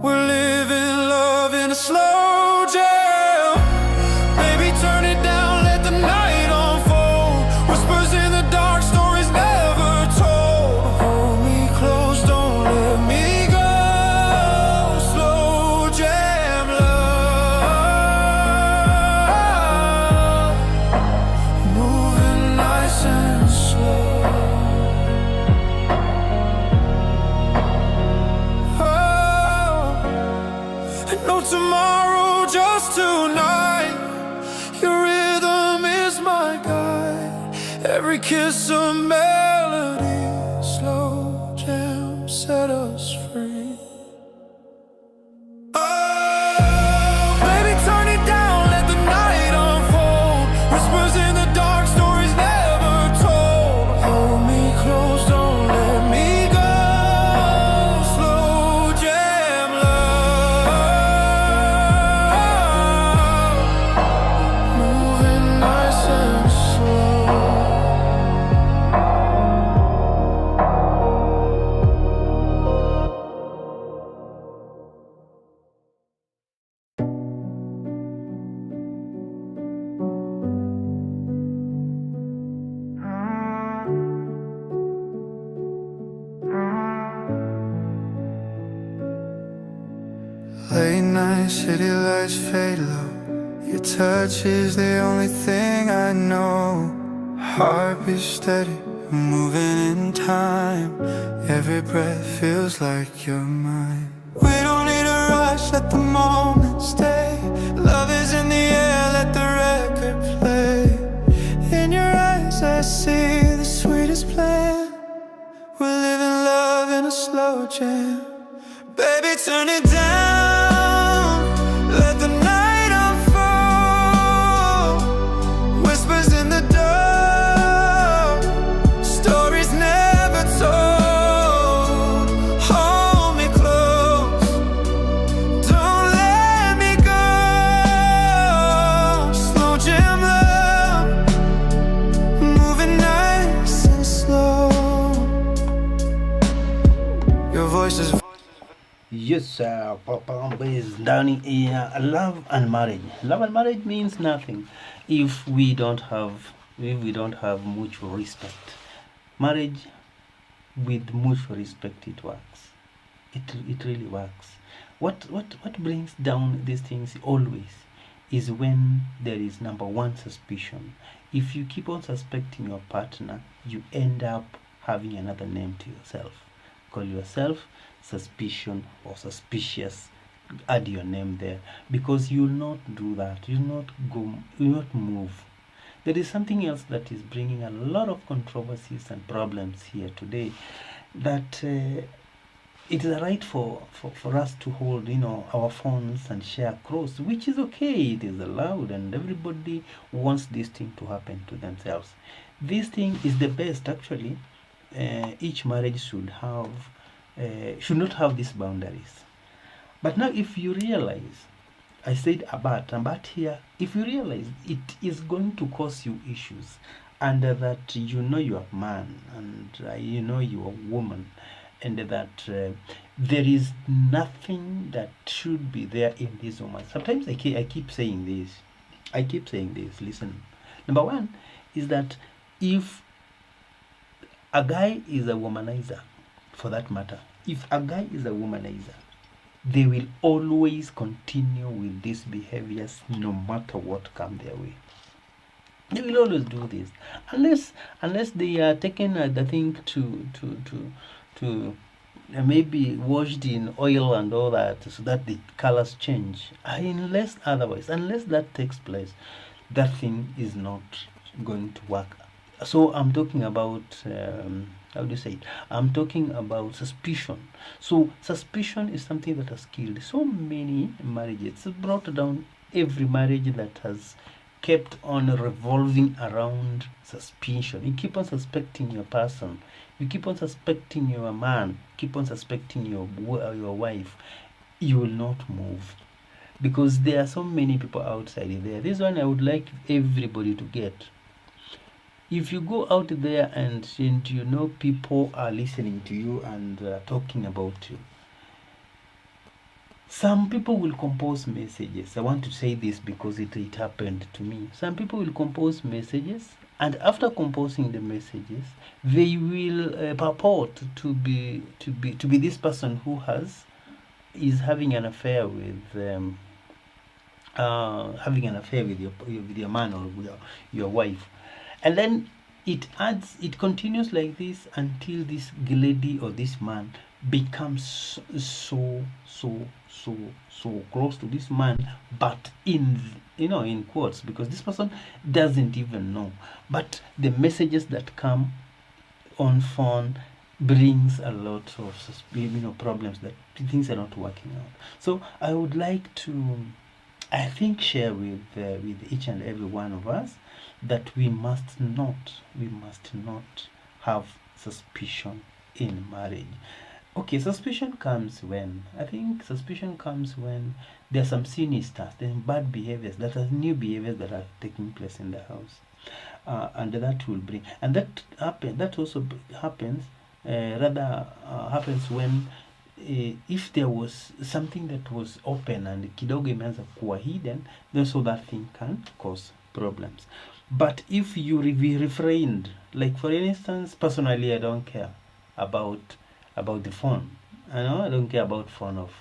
We're living love in a slow jam. Baby, turn it down, let the night unfold. Whispers in the dark, stories never told. Hold me close, don't let me go. Slow jam love, moving nice and slow. No tomorrow, just tonight. Your rhythm is my guide. Every kiss a melody. Slow jam set us free. Oh, baby, turn it down, let the night unfold. Whispers in the dark, stories never told. Hold me close, don't let me go. Slow jam love, moving nice and slow. Late night, city lights fade low. Your touch is the only thing I know. Heartbeat steady, moving in time. Every breath feels like you're mine. We don't need a rush, let the moment stay. Love is in the air, let the record play. In your eyes I see the sweetest plan. We're living love in a slow jam. Baby, turn it down, let the night unfold. Whispers in the dark, stories never told. Hold me close, don't let me go. Slow jam love, moving nice and slow. Your voice is Yes, Papa is down in love and marriage. Love and marriage means nothing if we don't have mutual respect. Marriage with mutual respect, it works. It really works. What brings down these things always is when there is number one, suspicion. If you keep on suspecting your partner, you end up having another name to yourself. Call yourself suspicion or suspicious. Add your name there, because you'll not do that. You'll not move. There is something else that is bringing a lot of controversies and problems here today, that it is a right for us to hold our phones and share clothes, which is okay. It is allowed, and everybody wants this thing to happen to themselves. This thing is the best, actually. Each marriage should not have these boundaries. But now, if you realize, I said but here, if you realize it is going to cause you issues, and that you're a man, and you're a woman, and that there is nothing that should be there in this woman. Sometimes I keep saying this. Listen, number one is that if a guy is a womanizer, for that matter, if a guy is a womanizer, they will always continue with these behaviors no matter what comes their way. They will always do this unless they are taken the thing to maybe washed in oil and all that, so that the colors change. Unless that takes place, that thing is not going to work. So I'm talking about how do you say it? I'm talking about suspicion. So suspicion is something that has killed so many marriages. It's brought down every marriage that has kept on revolving around suspicion. You keep on suspecting your person. You keep on suspecting your man. Keep on suspecting your wife. You will not move, because there are so many people outside there. This one I would like everybody to get. If you go out there and you know people are listening to you and talking about you, some people will compose messages. I want to say this because it happened to me. Some people will compose messages, and after composing the messages, they will purport to be this person who is having an affair with your man or your wife, and then it continues like this until this lady or this man becomes so close to this man, but in quotes, because this person doesn't even know, but the messages that come on phone brings a lot of problems, that things are not working out. So I would like to, I think, share with each and every one of us that we must not have suspicion in marriage. Okay, suspicion comes when there are some sinister, then bad behaviors, that are new behaviors that are taking place in the house, and that will bring, and that also happens happens when if there was something that was open and kidogo imeanza kuwa hidden, then so that thing can cause problems. But if you refrained, like for instance, personally, I don't care about the phone. I don't care about phone of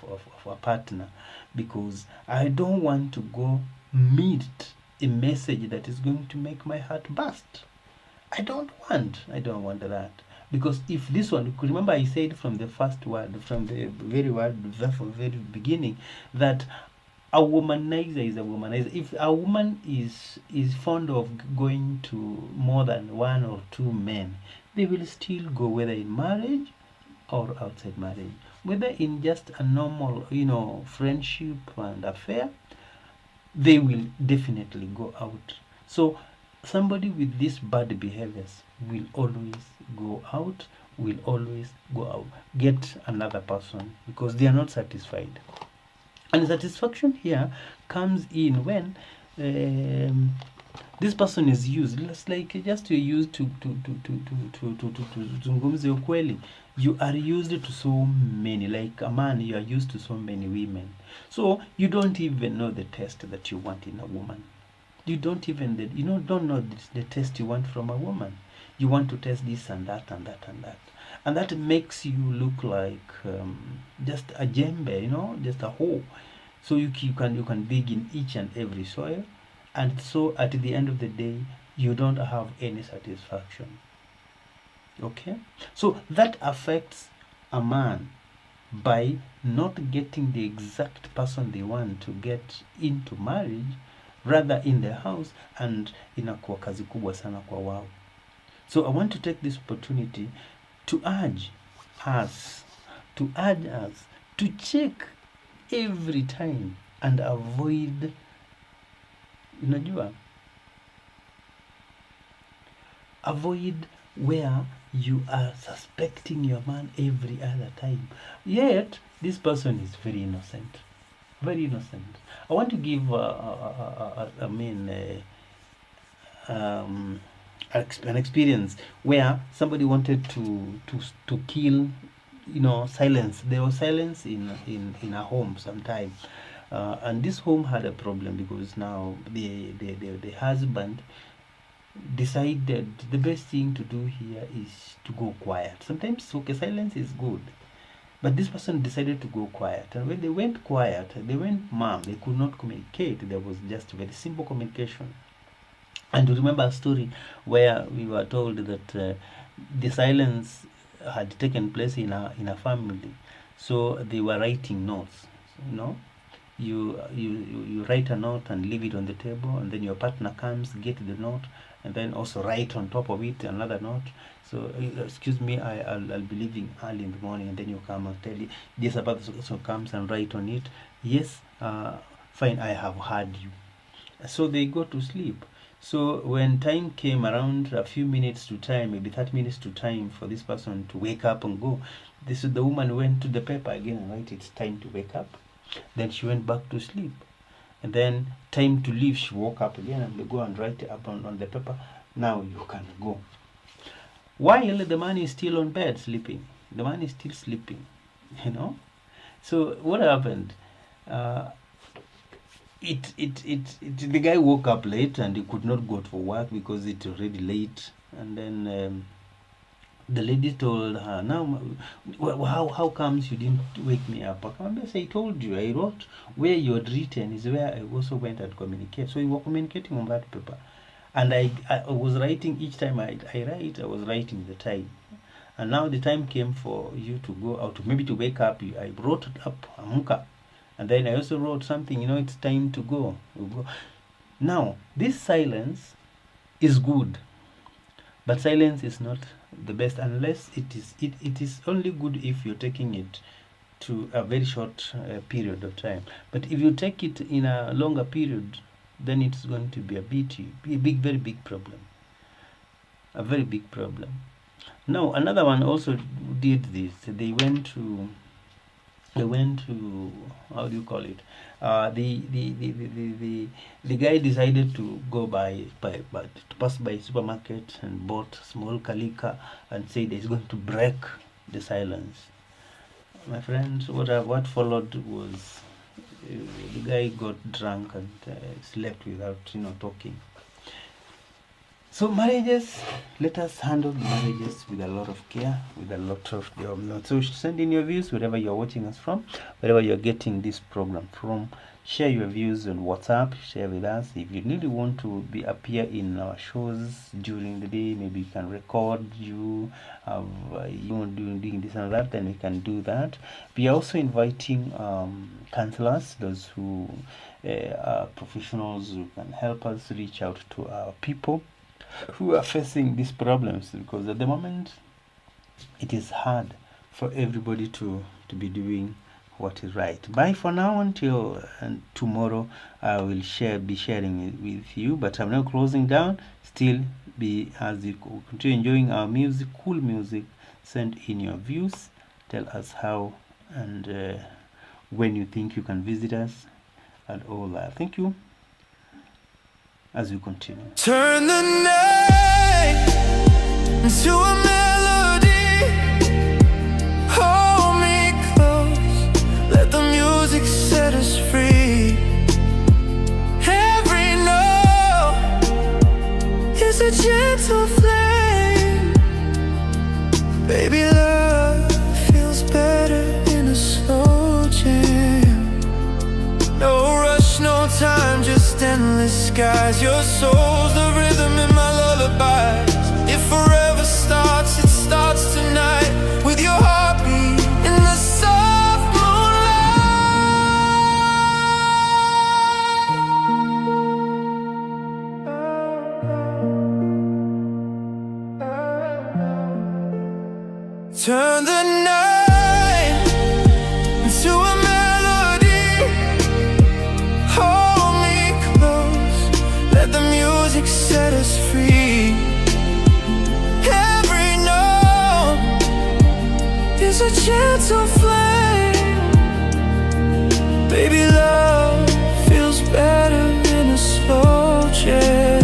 a partner, because I don't want to go meet a message that is going to make my heart burst. I don't want that. Because if this one, remember I said from the first word, from the very beginning, that a womanizer is a womanizer. If a woman is fond of going to more than one or two men, they will still go, whether in marriage or outside marriage, whether in just a normal friendship and affair, they will definitely go out. So somebody with these bad behaviors will always go out, get another person, because they are not satisfied. And satisfaction here comes in when this person is used. It's like just you're used to zungumze ukweli. You are used to so many, like a man, you are used to so many women. So you don't even know the taste that you want in a woman. You don't know the taste you want from a woman. You want to taste this and that and that and that. And that makes you look like just a jembe, just a hoe. So you can dig in each and every soil, and so at the end of the day, you don't have any satisfaction. Okay? So that affects a man by not getting the exact person they want to get into marriage, rather in their house, and inakuwa kazi kubwa sana kwa wao. So I want to take this opportunity to urge us to check every time and avoid, avoid where you are suspecting your man every other time, yet this person is very innocent. I want to give an experience where somebody wanted to kill, silence. There was silence in a home sometime, and this home had a problem, because now the husband decided the best thing to do here is to go quiet. Sometimes silence is good, but this person decided to go quiet, and when they went quiet, they went mum. They could not communicate. There was just very simple communication. And to remember a story where we were told that the silence had taken place in a family, so they were writing notes, you write a note and leave it on the table, and then your partner comes, get the note, and then also write on top of it another note. So excuse me, I'll be leaving early in the morning, and then you come and tell you this about so comes and write on it, yes, fine, I have heard you. So they go to sleep. So when time came around, a few minutes to time, maybe 30 minutes to time for this person to wake up and go, the woman went to the paper again and write it's time to wake up. Then she went back to sleep. And then time to leave, she woke up again and they go and write it up on the paper. Now you can go. While the man is still on bed sleeping. The man is still sleeping, you know. So what happened? The guy woke up late and he could not go to work because it's already late. And then the lady told her, now, how comes you didn't wake me up? I told you, I wrote where you had written is where I also went and communicate. So you were communicating on that paper. And I was writing each time I write, I was writing the time. And now the time came for you to go out, maybe to wake up. I wrote it up, Amuka. And then I also wrote something, it's time to go. Now, this silence is good. But silence is not the best unless it is only good if you're taking it to a very short period of time. But if you take it in a longer period, then it's going to be very big problem. A very big problem. Now, another one also did this. They went to how do you call it? The guy decided to go to pass by supermarket and bought small kalika and said he's going to break the silence. My friends, what followed was the guy got drunk and slept without talking. So marriages, let us handle marriages with a lot of care, with a lot of so send in your views wherever you're watching us from, wherever you're getting this program from. Share your views on WhatsApp, share with us. If you really want to appear in our shows during the day, maybe we can record you doing this and that, then we can do that. We are also inviting counselors, those who are professionals who can help us reach out to our people who are facing these problems, because at the moment it is hard for everybody to be doing what is right. Bye for now until tomorrow. I will be sharing it with you, but I'm now closing down. Still as you continue enjoying our music, cool music. Send in your views, tell us how and when you think you can visit us and all that. Thank you as we continue. Turn the night into a melody. Hold me close, let the music set us free. Every note is a gentle flame. Baby, love feels better in a slow jam. No rush, no time, just endless skies. Your soul's the rhythm in my lullabies. If forever starts, it starts tonight. With your heartbeat in the soft moonlight. Turn the night into a melody. Hold me close, let the music set us free. Every note is a gentle flame. Baby, love feels better in a slow jam.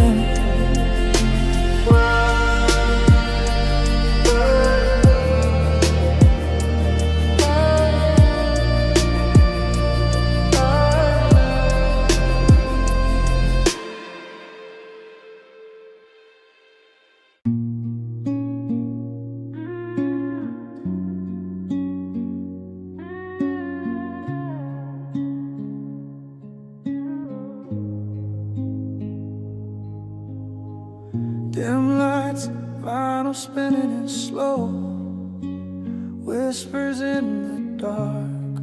Dim lights, vinyl spinning in slow, whispers in the dark.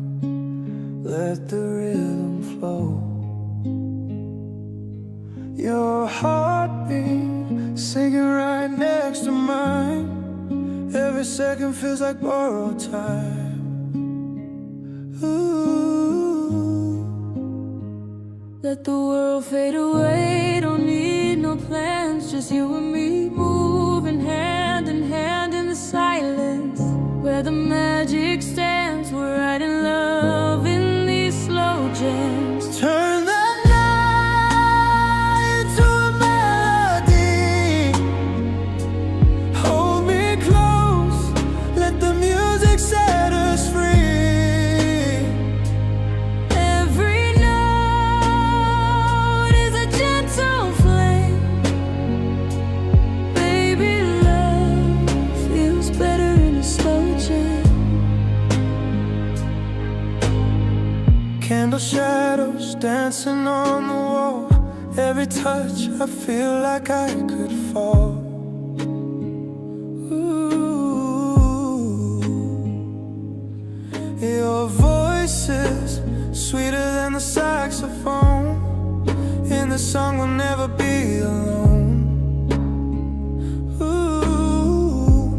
let the rhythm flow. Your heartbeat singing right next to mine. Every second feels like borrowed time. Ooh. Let the world fade away, don't need no plans, just you and me moving hand in hand in the silence. Where the magic stands, we're writing love in these slow jams. Turn the night into a melody. Hold me close, let the music set us free. Every note is a gentle flame. Baby, love feels better in a slow jam. Candle shadows dancing on the wall. Every touch I feel like I could fall. Ooh. Your voice is sweeter than the saxophone. In the song we'll never be alone. Ooh.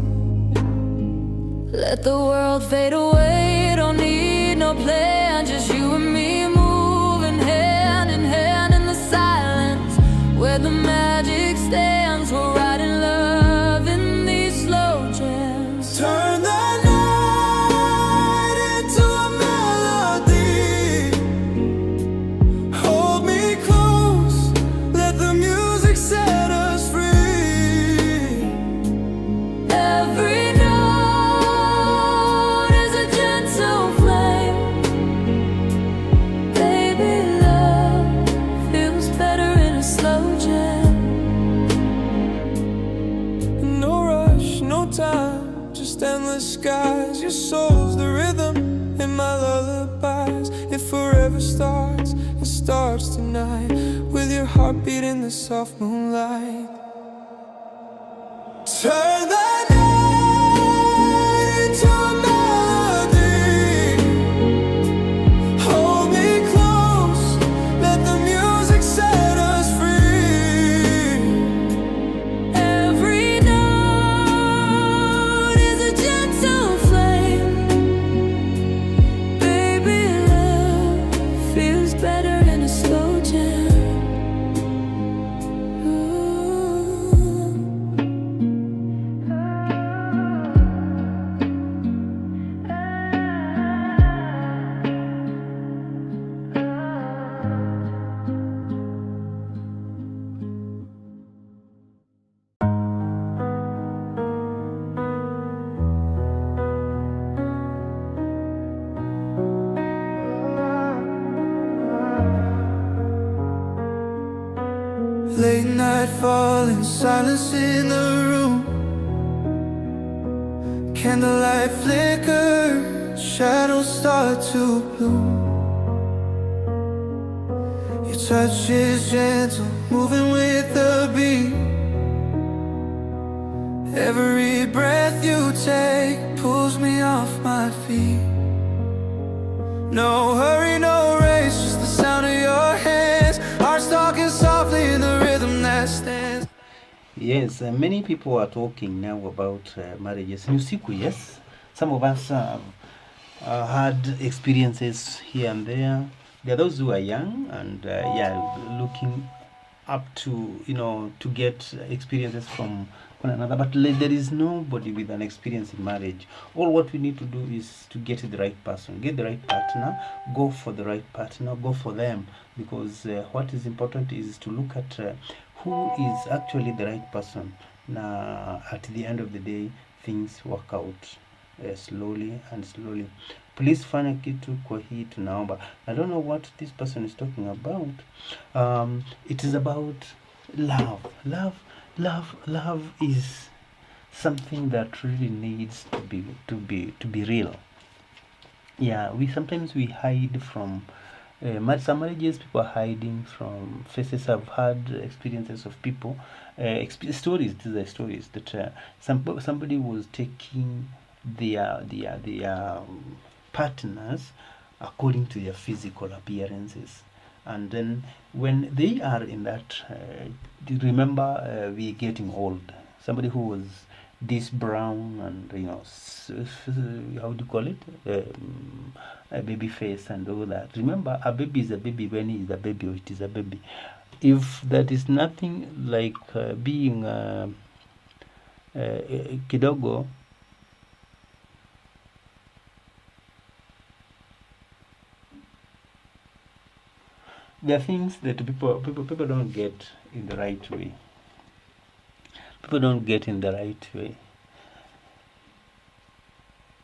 Let the world fade away, don't need no plan, just you and me moving hand in hand in the silence. Where the magic stands, we're writing love in these slow jams. Turn the night into a melody. Hold me close, let the music set us free. Every note is a gentle flame. Baby, love feels better in a slow jam. No rush, no time, just endless skies. Your soul's the rhythm in my lullabies. It forever starts, it starts tonight. With your heartbeat in the soft moonlight. Turn the night into a melody. Hold me close, let the music set us free. Every note is a gentle flame. Baby, love feels better in a slow jam. Late night falling, silence in the room. Candlelight flicker, shadows start to bloom. Your touch is gentle, moving with the beat. Every breath you take pulls me off my feet. No hurry, no race, just the sound of your hands. Hearts talking softly in the rhythm that stands. Yes, many people are talking now about marriages. Nusiku, yes. Some of us have had experiences here and there. There are those who are young and looking up to, to get experiences from one another. But there is nobody with an experience in marriage. All what we need to do is to get the right person, get the right partner, go for the right partner, go for them. Because what is important is to look at who is actually the right person. Now, at the end of the day, things work out slowly and slowly. Please fanya kitu kwa hii tunaomba. I don't know what this person is talking about. It is about love. Love is something that really needs to be real. Yeah, sometimes we hide from some marriages. People are hiding from faces. I've had experiences of people, stories. These are stories that somebody was taking their partners according to their physical appearances. And then when they are in that, remember, we're getting old. Somebody who was this brown and, you know, how do you call it, a baby face and all that. Remember, a baby is a baby when he is a baby, or it is a baby. If that is nothing like being kidogo, there are things that people don't get in the right way. People don't get in the right way.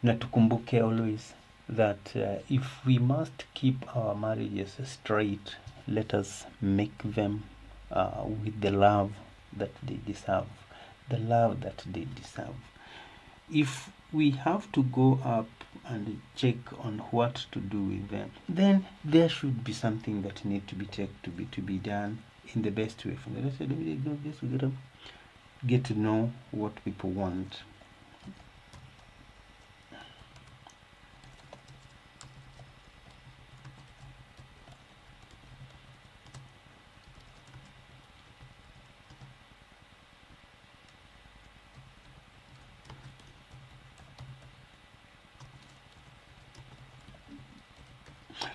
Na tukumbuke always that if we must keep our marriages straight, let us make them with the love that they deserve. The love that they deserve. If we have to go up and check on what to do with them, then there should be something that need to be checked, to be done in the best way. From the rest of the video, just get to know what people want.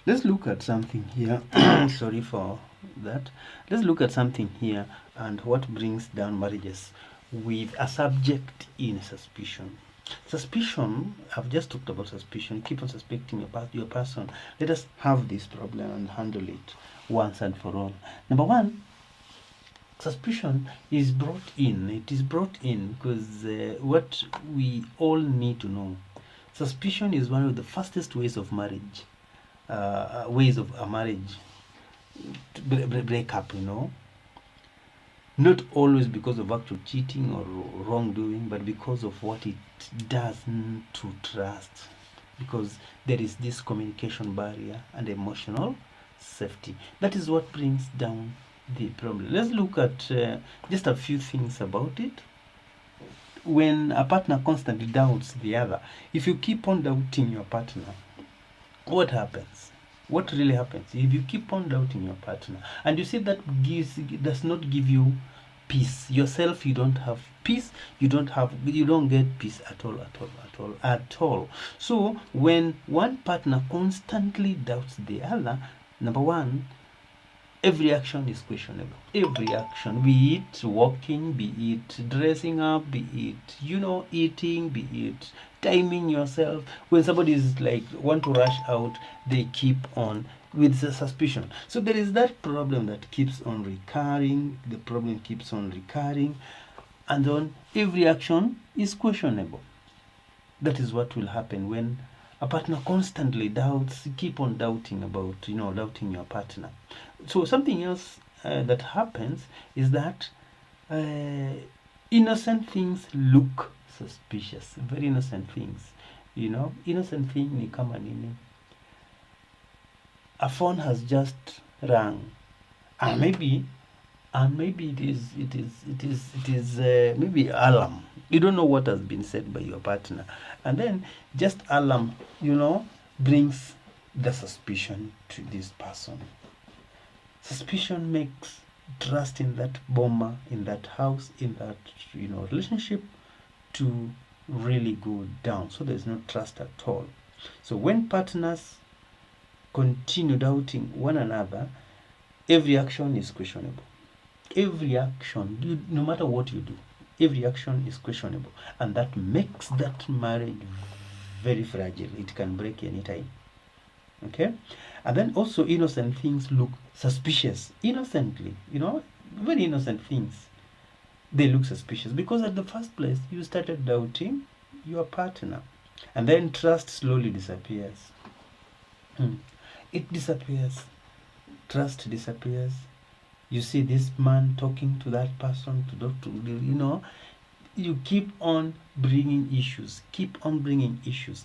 Let's look at something here. Sorry for that. Let's look at something here and what brings down marriages with a subject in suspicion. Suspicion, I've just talked about suspicion. Keep on suspecting your person. Let us have this problem and handle it once and for all. Number one, suspicion is brought in. It is brought in because what we all need to know. Suspicion is one of the fastest ways of marriage. Ways of a marriage to break up, you know. Not always because of actual cheating or wrongdoing, but because of what it does to trust. Because there is this communication barrier and emotional safety. That is what brings down the problem. Let's look at just a few things about it. When a partner constantly doubts the other, if you keep on doubting your partner, what happens? What really happens if you keep on doubting your partner and you see that does not give you peace yourself? You don't have peace. You don't get peace at all. So when one partner constantly doubts the other, number one, every action is questionable. Every action, be it walking, be it dressing up, be it, you know, eating, be it timing yourself. When somebody is like want to rush out, they keep on with the suspicion. So there is that problem that keeps on recurring. The problem keeps on recurring, and then every action is questionable. That is what will happen when a partner constantly doubts, keep on doubting about, doubting your partner. So something else that happens is that innocent things look suspicious. Very innocent things. Innocent thing ni kama nini? A phone has just rang, and maybe it is maybe alarm. You don't know what has been said by your partner, and then just alarm, brings the suspicion to this person. Suspicion makes trust in that bomber, in that house, in that relationship to really go down. So there's no trust at all. So when partners continue doubting one another, every action is questionable. Every action, no matter what you do, every action is questionable, and that makes that marriage very fragile. It can break anytime. Okay? And then also innocent things look suspicious. Innocently, very innocent things. They look suspicious because at the first place you started doubting your partner, and then trust slowly disappears. It disappears. Trust disappears. You see this man talking to that person, you keep on bringing issues,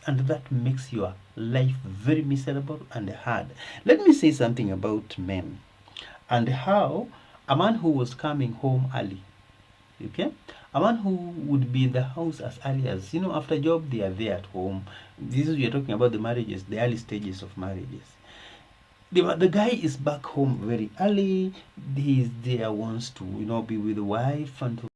and that makes your life very miserable and hard. Let me say something about men and how a man who was coming home early Okay, a man who would be in the house as early as, after job they are there at home. This is, we are talking about the marriages, the early stages of marriages. The guy is back home very early. He's there, wants to be with the wife and to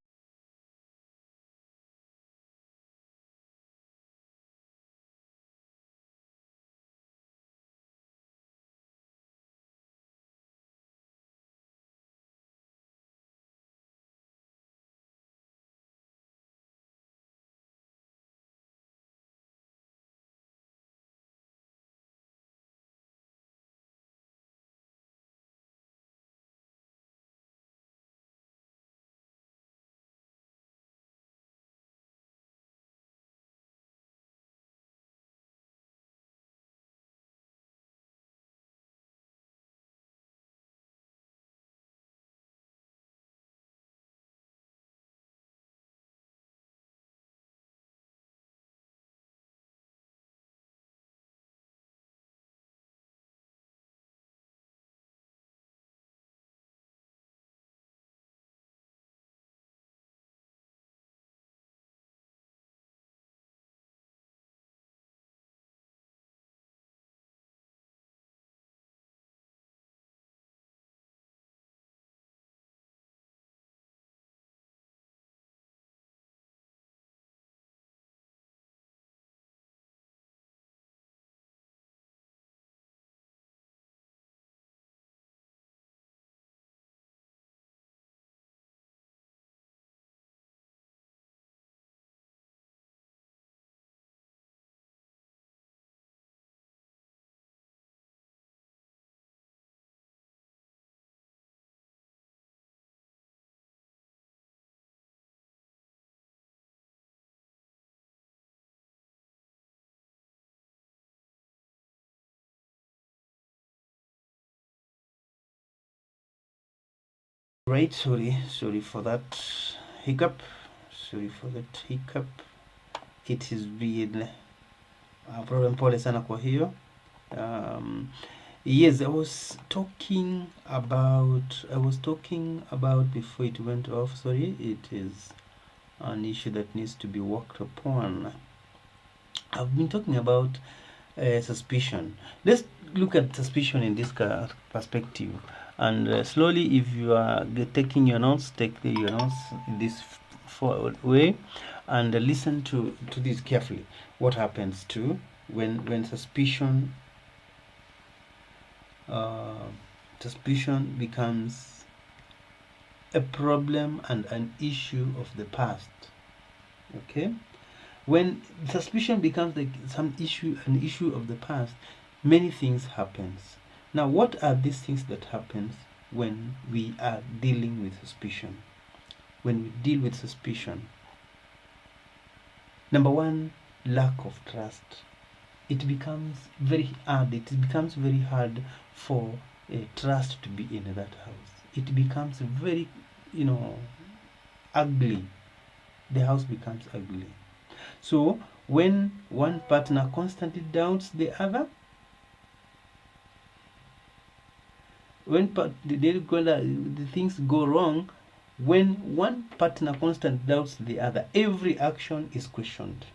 right. Sorry for that hiccup. Sorry for that hiccup. It has been a problem. Pole sana kwa hiyo. Yes, I was talking about before it went off. Sorry, it is an issue that needs to be worked upon. I've been talking about suspicion. Let's look at suspicion in this perspective, and slowly, if you are taking your notes, take your notes in this forward way, and listen to this carefully. What happens to when suspicion becomes a problem and an issue of the past? Okay, when suspicion becomes like an issue of the past, many things happens. Now, what are these things that happens when we are dealing with suspicion? When we deal with suspicion, number one, lack of trust. It becomes very hard for trust to be in that house. It becomes very ugly. The house becomes ugly. So when one partner constantly doubts the other, when the things go wrong, when one partner constantly doubts the other, every action is questioned.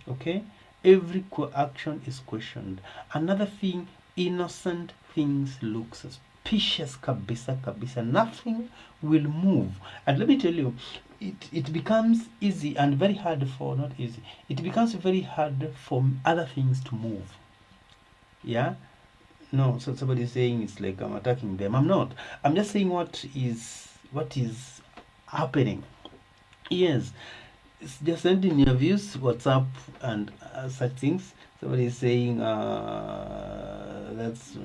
Okay, every action is questioned. Another thing, innocent things look suspicious. Kabisa. Nothing will move. And let me tell you, it becomes easy and very hard for, not easy, it becomes very hard for other things to move. Yeah, no, so somebody is saying it's like I'm attacking them. I'm not. I'm just saying what is happening. Yes, just sending your views, WhatsApp, and such things. Somebody is saying that's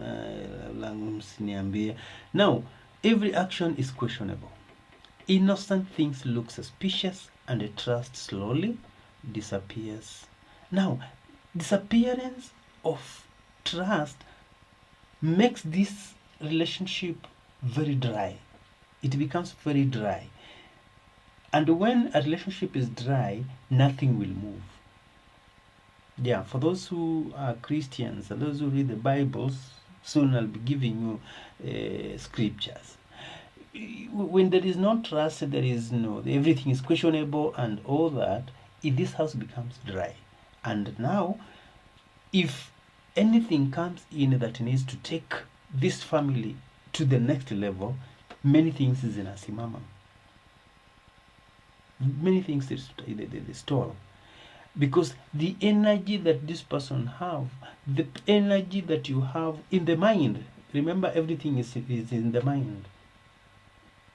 now every action is questionable. Innocent things look suspicious, and the trust slowly disappears. Now, disappearance of trust makes this relationship very dry. It becomes very dry. And when a relationship is dry, nothing will move. Yeah, for those who are Christians and those who read the Bibles, soon I'll be giving you scriptures. when there is no trust, there is no, everything is questionable and all that, this house becomes dry. And now, if anything comes in that needs to take this family to the next level, many things is in asimama. Many things is they stall. Because the energy that this person have, the energy that you have in the mind, remember everything is in the mind.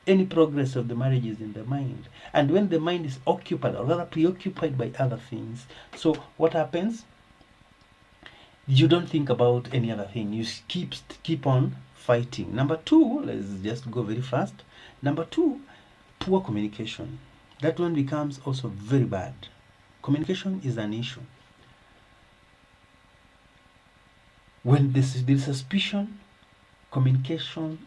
Any progress of the marriage is in the mind. And when the mind is occupied, or rather preoccupied by other things, so what happens? You don't think about any other thing. You keep on fighting. Number two, let's just go very fast. Number two, poor communication. That one becomes also very bad. Communication is an issue. When there's suspicion, communication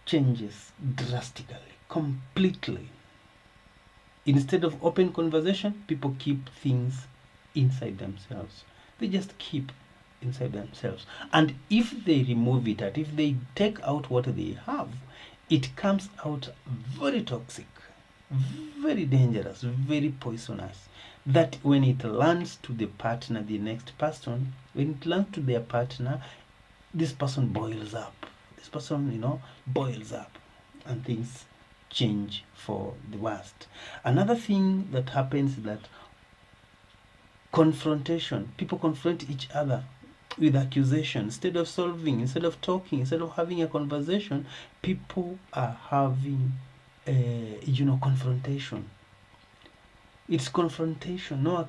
changes drastically, completely. Instead of open conversation, people keep things inside themselves. They just keep inside themselves. And if they remove it, if they take out what they have, it comes out very toxic, very dangerous, very poisonous. That when it lands to the partner, the next person, when it lands to their partner, this person boils up. This person, boils up, and things change for the worst. Another thing that happens is that confrontation. People confront each other with accusation. Instead of solving, instead of talking, instead of having a conversation, people are having confrontation. It's confrontation, no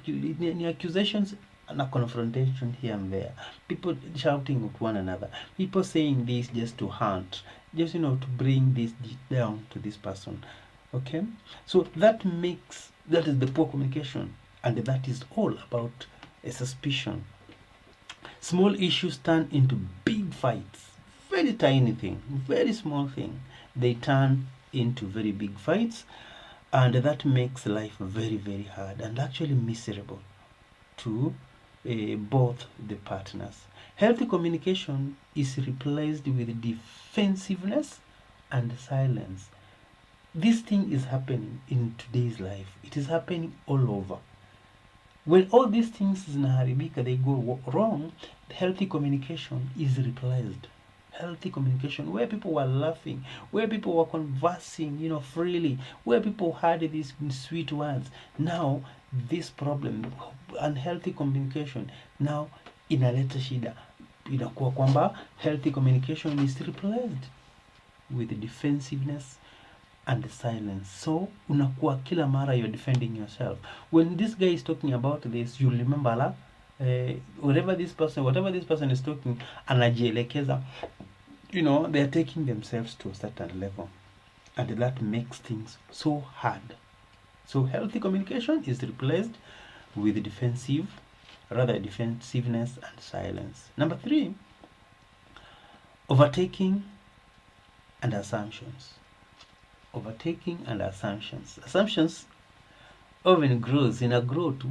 accusations, and a confrontation here and there. People shouting at one another. People saying this just to hurt, just to bring this down to this person. Okay, so that is the poor communication, and that is all about a suspicion. Small issues turn into big fights. Very tiny thing, very small thing, they turn into very big fights. And that makes life very, very hard and actually miserable to both the partners. Healthy communication is replaced with defensiveness and silence. This thing is happening in today's life. It is happening all over. When all these things zinaharibika, they go wrong, healthy communication is replaced. Healthy communication, where people were laughing, where people were conversing, freely, where people had these sweet words. Now, this problem, unhealthy communication, now inaleta shida. Inakuwa kwamba healthy communication is replaced with defensiveness and silence. So, unakuwa kila mara you're defending yourself. When this guy is talking about this, you'll remember whatever this person is talking, anajielekeza, they are taking themselves to a certain level, and that makes things so hard. So healthy communication is replaced with defensiveness and silence. Number 3, overtaking and assumptions. Overtaking and assumptions. Assumptions often grows in a growth.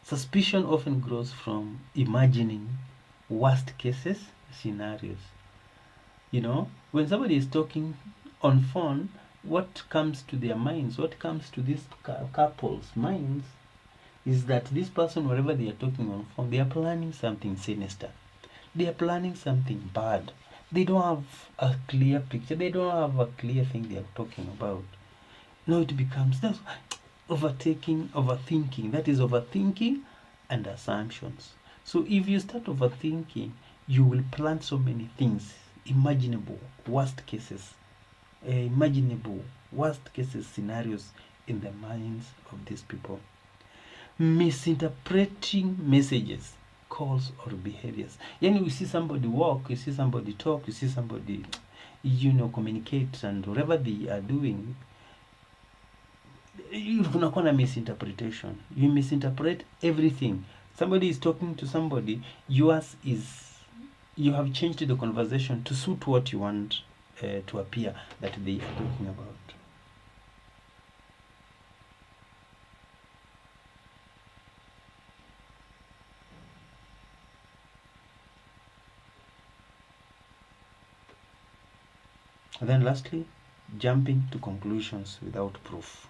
Suspicion often grows from imagining worst cases scenarios. When somebody is talking on phone, what comes to their minds, what comes to this couple's minds, is that this person, wherever they are talking on phone, they are planning something sinister. They are planning something bad. They don't have a clear picture. They don't have a clear thing they are talking about. No, it becomes overthinking. That is overthinking and assumptions. So if you start overthinking, you will plan so many things, imaginable worst cases scenarios in the minds of these people. Misinterpreting messages, calls, or behaviors. You see somebody walk, you see somebody talk, you see somebody communicate, and whatever they are doing, you're gonna misinterpretation. You misinterpret everything. Somebody is talking to somebody, you have changed the conversation to suit what you want to appear that they are talking about. And then lastly, jumping to conclusions without proof.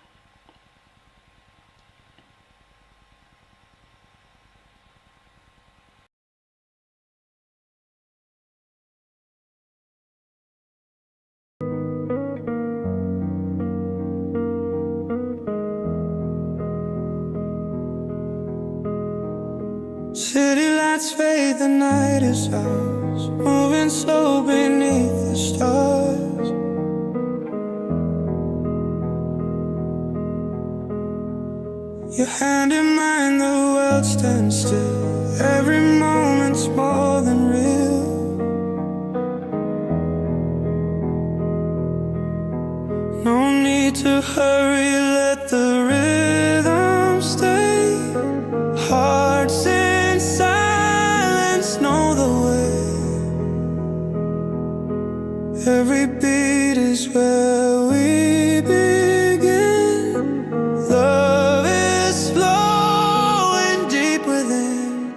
City lights fade, the night is ours, moving slow beneath the stars. Your hand in mine, the world stands still. Every moment's more than real. No need to hurry, let the rhythm stay. Hearts in silence know the way. Every beat is where we begin. Love is flowing deep within.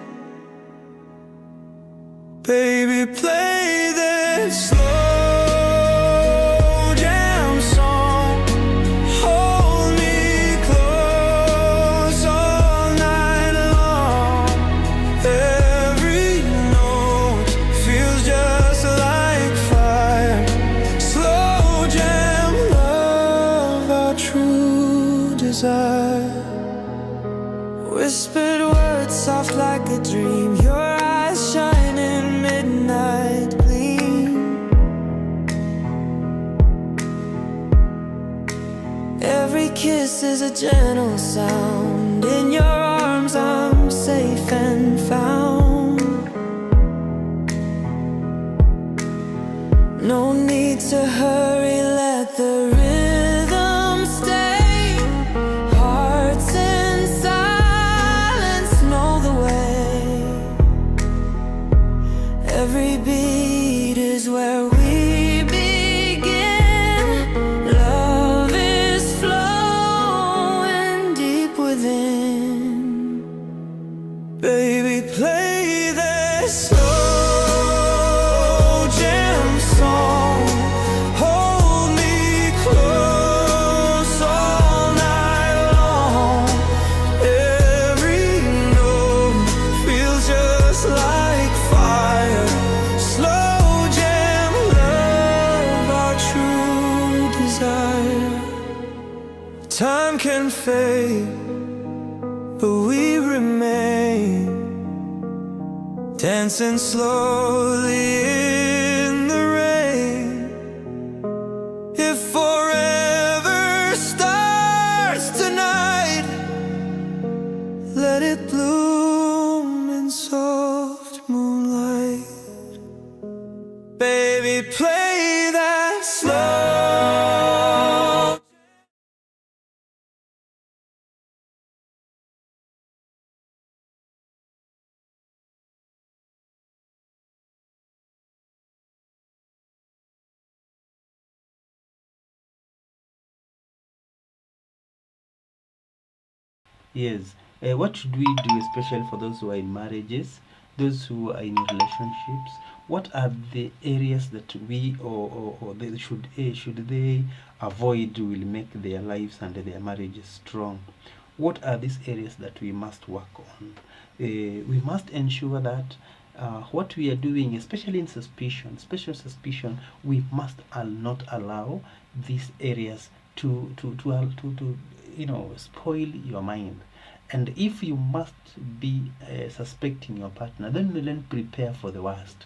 Baby, play this slow jam song. Hold me close all night long. Every note feels just like fire. Slow jam love, our true desire. Whispered words soft like a dream. Your eyes shine in midnight gleam. Every kiss is a gentle sound. In your arms I'm safe and found. No need to hurry, let the rhythm stay. Hearts in silence know the way. Every beat is where we begin. Love is flowing deep within. Baby, play this slow jam song. Hold me close all night long. Every note feels just like fire. Slow jam love, our true desire. Time can fade, but we remain, dancing slowly in the rain. If forever starts tonight, let it bloom in soft moonlight. Baby, play that slow. Yes. What should we do, especially for those who are in marriages, those who are in relationships? What are the areas that we or they should they avoid will make their lives and their marriages strong? What are these areas that we must work on? We must ensure that what we are doing, especially in special suspicion, we must not allow these areas to spoil your mind. And if you must be suspecting your partner, then prepare for the worst.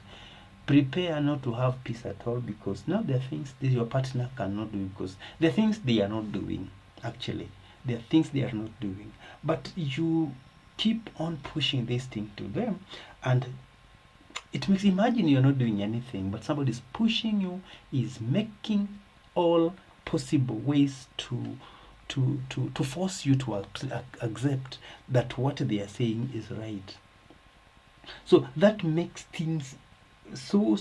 Prepare not to have peace at all, because now there are things that your partner cannot do, because there are things they are not doing. Actually, there are things they are not doing, but you keep on pushing this thing to them, and it makes, imagine you're not doing anything, but somebody is pushing you, is making all possible ways to force you to accept that what they are saying is right. So that makes things so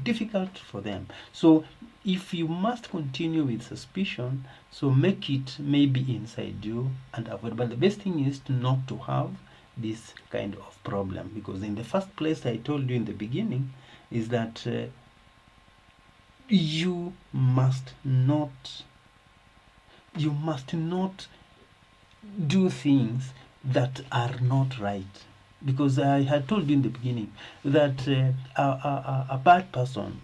difficult for them. So if you must continue with suspicion, so make it maybe inside you and avoid. But the best thing is not to have this kind of problem, because in the first place, I told you in the beginning, is that you must not do things that are not right, because I had told you in the beginning that a bad person,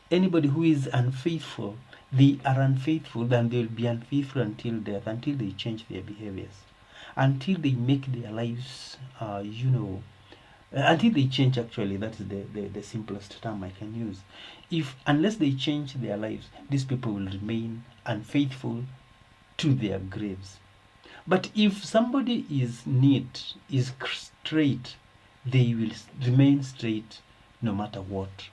anybody who is unfaithful, they are unfaithful, then they will be unfaithful until death, until they change their behaviors, until they make their lives until they change. Actually, that is the simplest term I can use. If unless they change their lives, these people will remain unfaithful to their graves. But if somebody is neat, is straight, they will remain straight no matter what,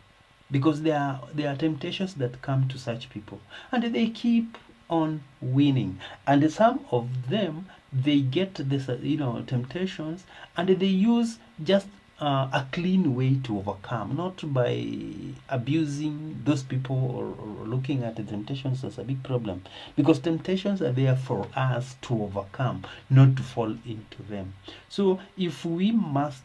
because there are temptations that come to such people, and they keep on winning. And some of them, they get this temptations, and they use just a clean way to overcome, not by abusing those people or looking at the temptations as a big problem, because temptations are there for us to overcome, not to fall into them. So if we must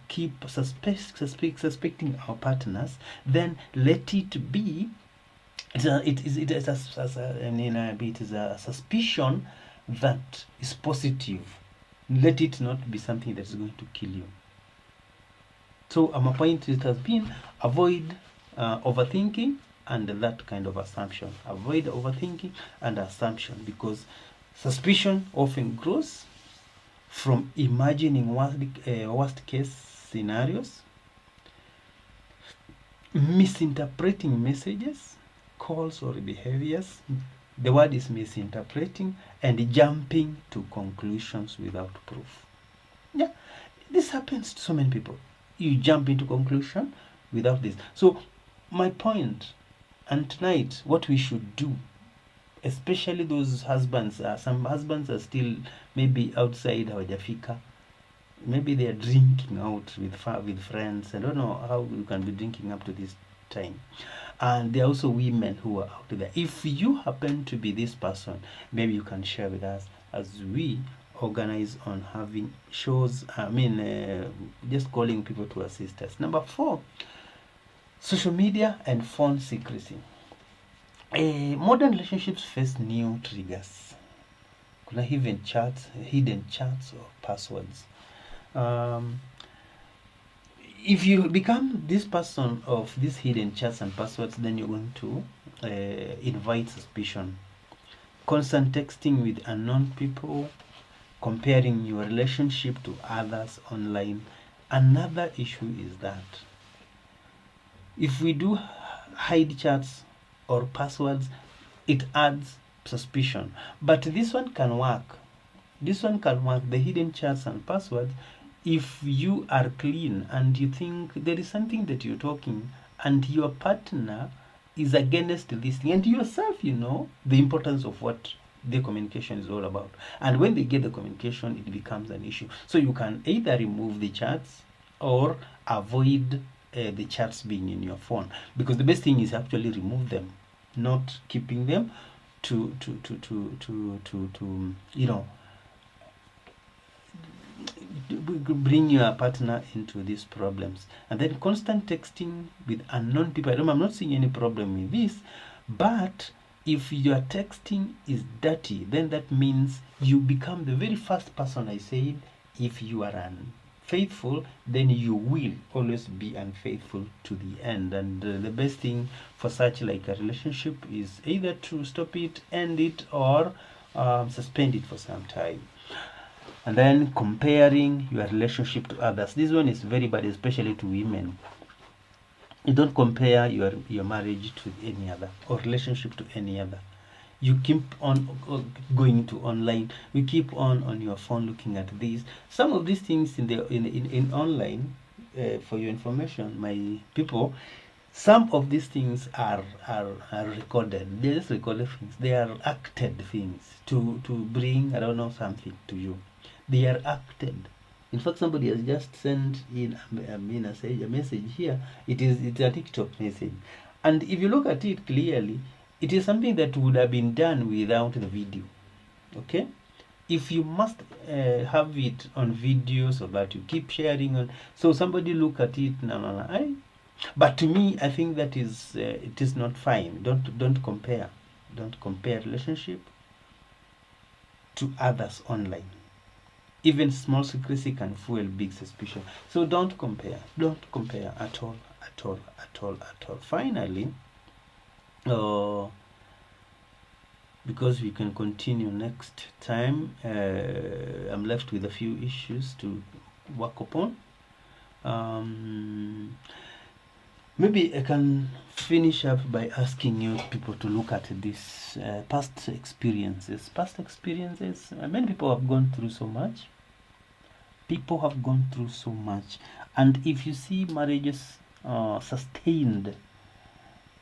keep suspecting our partners, then let it be. It is a suspicion that is positive. Let it not be something that is going to kill you. So my point it has been, avoid overthinking and that kind of assumption. Avoid overthinking and assumption, because suspicion often grows from imagining worst case scenarios, misinterpreting messages, calls, or behaviors. The word is misinterpreting, and jumping to conclusions without proof. Yeah, this happens to so many people. You jump into conclusion without this. So my point, and tonight, what we should do, especially those husbands, some husbands are still maybe outside hawajafika, maybe they are drinking out with friends. I don't know how you can be drinking up to this time. And there are also women who are out there. If you happen to be this person, maybe you can share with us as we organize on having shows. Just calling people to assist us. Number 4, social media and phone secrecy. Modern relationships face new triggers. Kuna hidden chats or passwords. If you become this person of these hidden chats and passwords, then you're going to invite suspicion. Constant texting with unknown people, comparing your relationship to others online. Another issue is that if we do hide chats or passwords, it adds suspicion. But this one can work. The hidden chats and passwords, if you are clean and you think there is something that you're talking and your partner is against this thing, and yourself, you know the importance of what the communication is all about, and when they get the communication, it becomes an issue. So you can either remove the chats or avoid the chats being in your phone, because the best thing is actually remove them, not keeping them to bring your partner into these problems. And then constant texting with unknown people. I'm not seeing any problem with this, but if your texting is dirty, then that means you become the very first person I said. If you are unfaithful, then you will always be unfaithful to the end. And the best thing for such like a relationship is either to stop it, end it, or suspend it for some time. And then comparing your relationship to others. This one is very bad, especially to women. You don't compare your marriage to any other, or relationship to any other. You keep on going to online. You keep on your phone looking at these. Some of these things in online, for your information, my people, some of these things are recorded. They're just recorded things. They are acted things to bring, I don't know, something to you. They are acted. In fact, somebody has just sent in a message here. It's a TikTok message, and if you look at it clearly, it is something that would have been done without the video. Okay, if you must have it on video so that you keep sharing on, so somebody look at it. No. But to me, I think that is it is not fine. Don't compare. Don't compare relationship to others online. Even small secrecy can fuel big suspicion. So don't compare. Don't compare at all. At all. At all. At all. Finally, because we can continue next time, I'm left with a few issues to work upon. Maybe I can finish up by asking you people to look at this past experiences. Many people have gone through so much. People have gone through so much. And if you see marriages sustained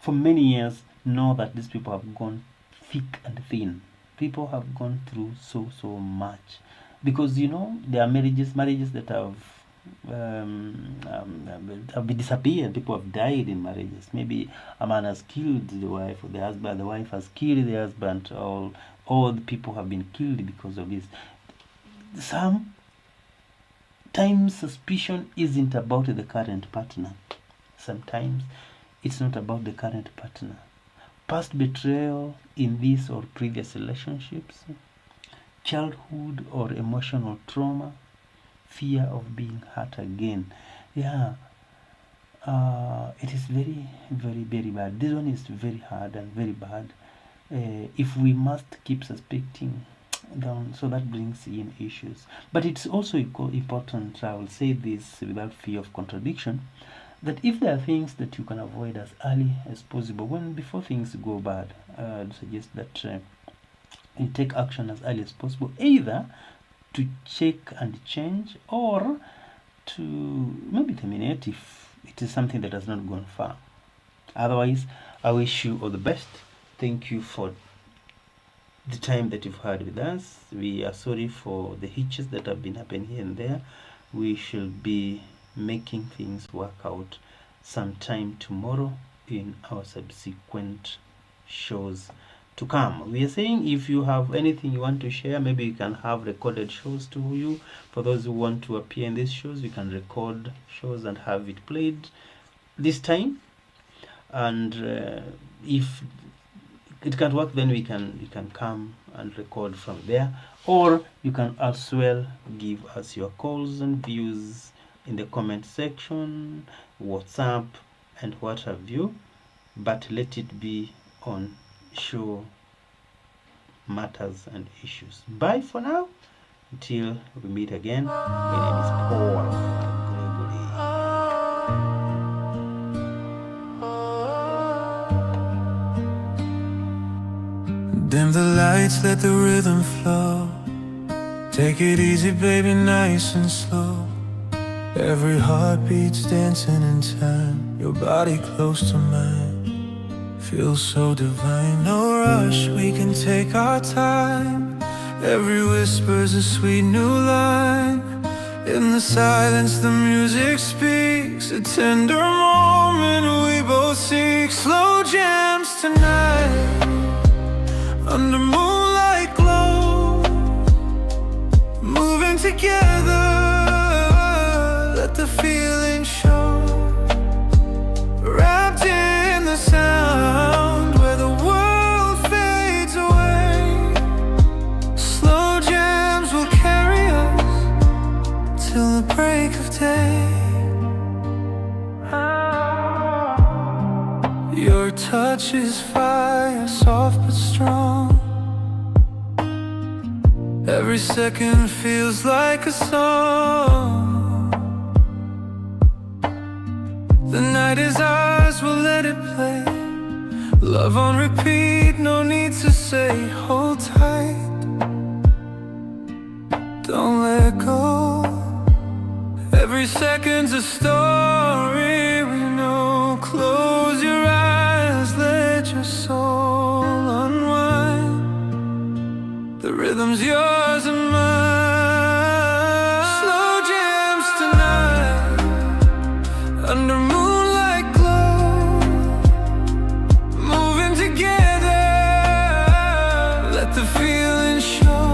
for many years, know that these people have gone thick and thin. People have gone through so much. Because, you know, there are marriages that have been disappeared. People have died in marriages. Maybe a man has killed the wife, or the husband, the wife has killed the husband. All the people have been killed because of this. Sometimes suspicion isn't about the current partner. Sometimes it's not about the current partner. Past betrayal in this or previous relationships, childhood or emotional trauma, fear of being hurt again. Yeah, it is very, very, very bad. This one is very hard and very bad. If we must keep suspecting, so that brings in issues. But it's also important, I will say this without fear of contradiction, that if there are things that you can avoid as early as possible, before things go bad, I'd suggest that you take action as early as possible, either to check and change, or to maybe terminate if it is something that has not gone far. Otherwise, I wish you all the best. Thank you for the time that you've had with us. We are sorry for the hitches that have been happening here and there. We shall be making things work out sometime tomorrow in our subsequent shows to come. We are saying, if you have anything you want to share, maybe you can have recorded shows to you. For those who want to appear in these shows, we can record shows and have it played this time. And if it can't work, then you can come and record from there, or you can as well give us your calls and views in the comment section, WhatsApp, and what have you. But let it be on show matters and issues. Bye for now, until we meet again. My name is Paul Gregory. Dim the lights, let the rhythm flow. Take it easy, baby, nice and slow. Every heartbeat's dancing in time. Your body close to mine feels so divine. No rush, we can take our time. Every whisper's a sweet new line. In the silence the music speaks, a tender moment we both seek. Slow jams tonight, under moonlight glow, moving together, let the feeling show. Wrapped in the sound where the world fades away. Slow jams will carry us till the break of day. Your touch is fire, soft but strong. Every second feels like a song. The night is ours, we'll let it play. Love on repeat, no need to say. Hold tight, don't let go. Every second's a story we know. Close your eyes, let your soul unwind. The rhythm's yours and mine. Slow jams tonight, under moonlight glow, moving together, let the feeling show.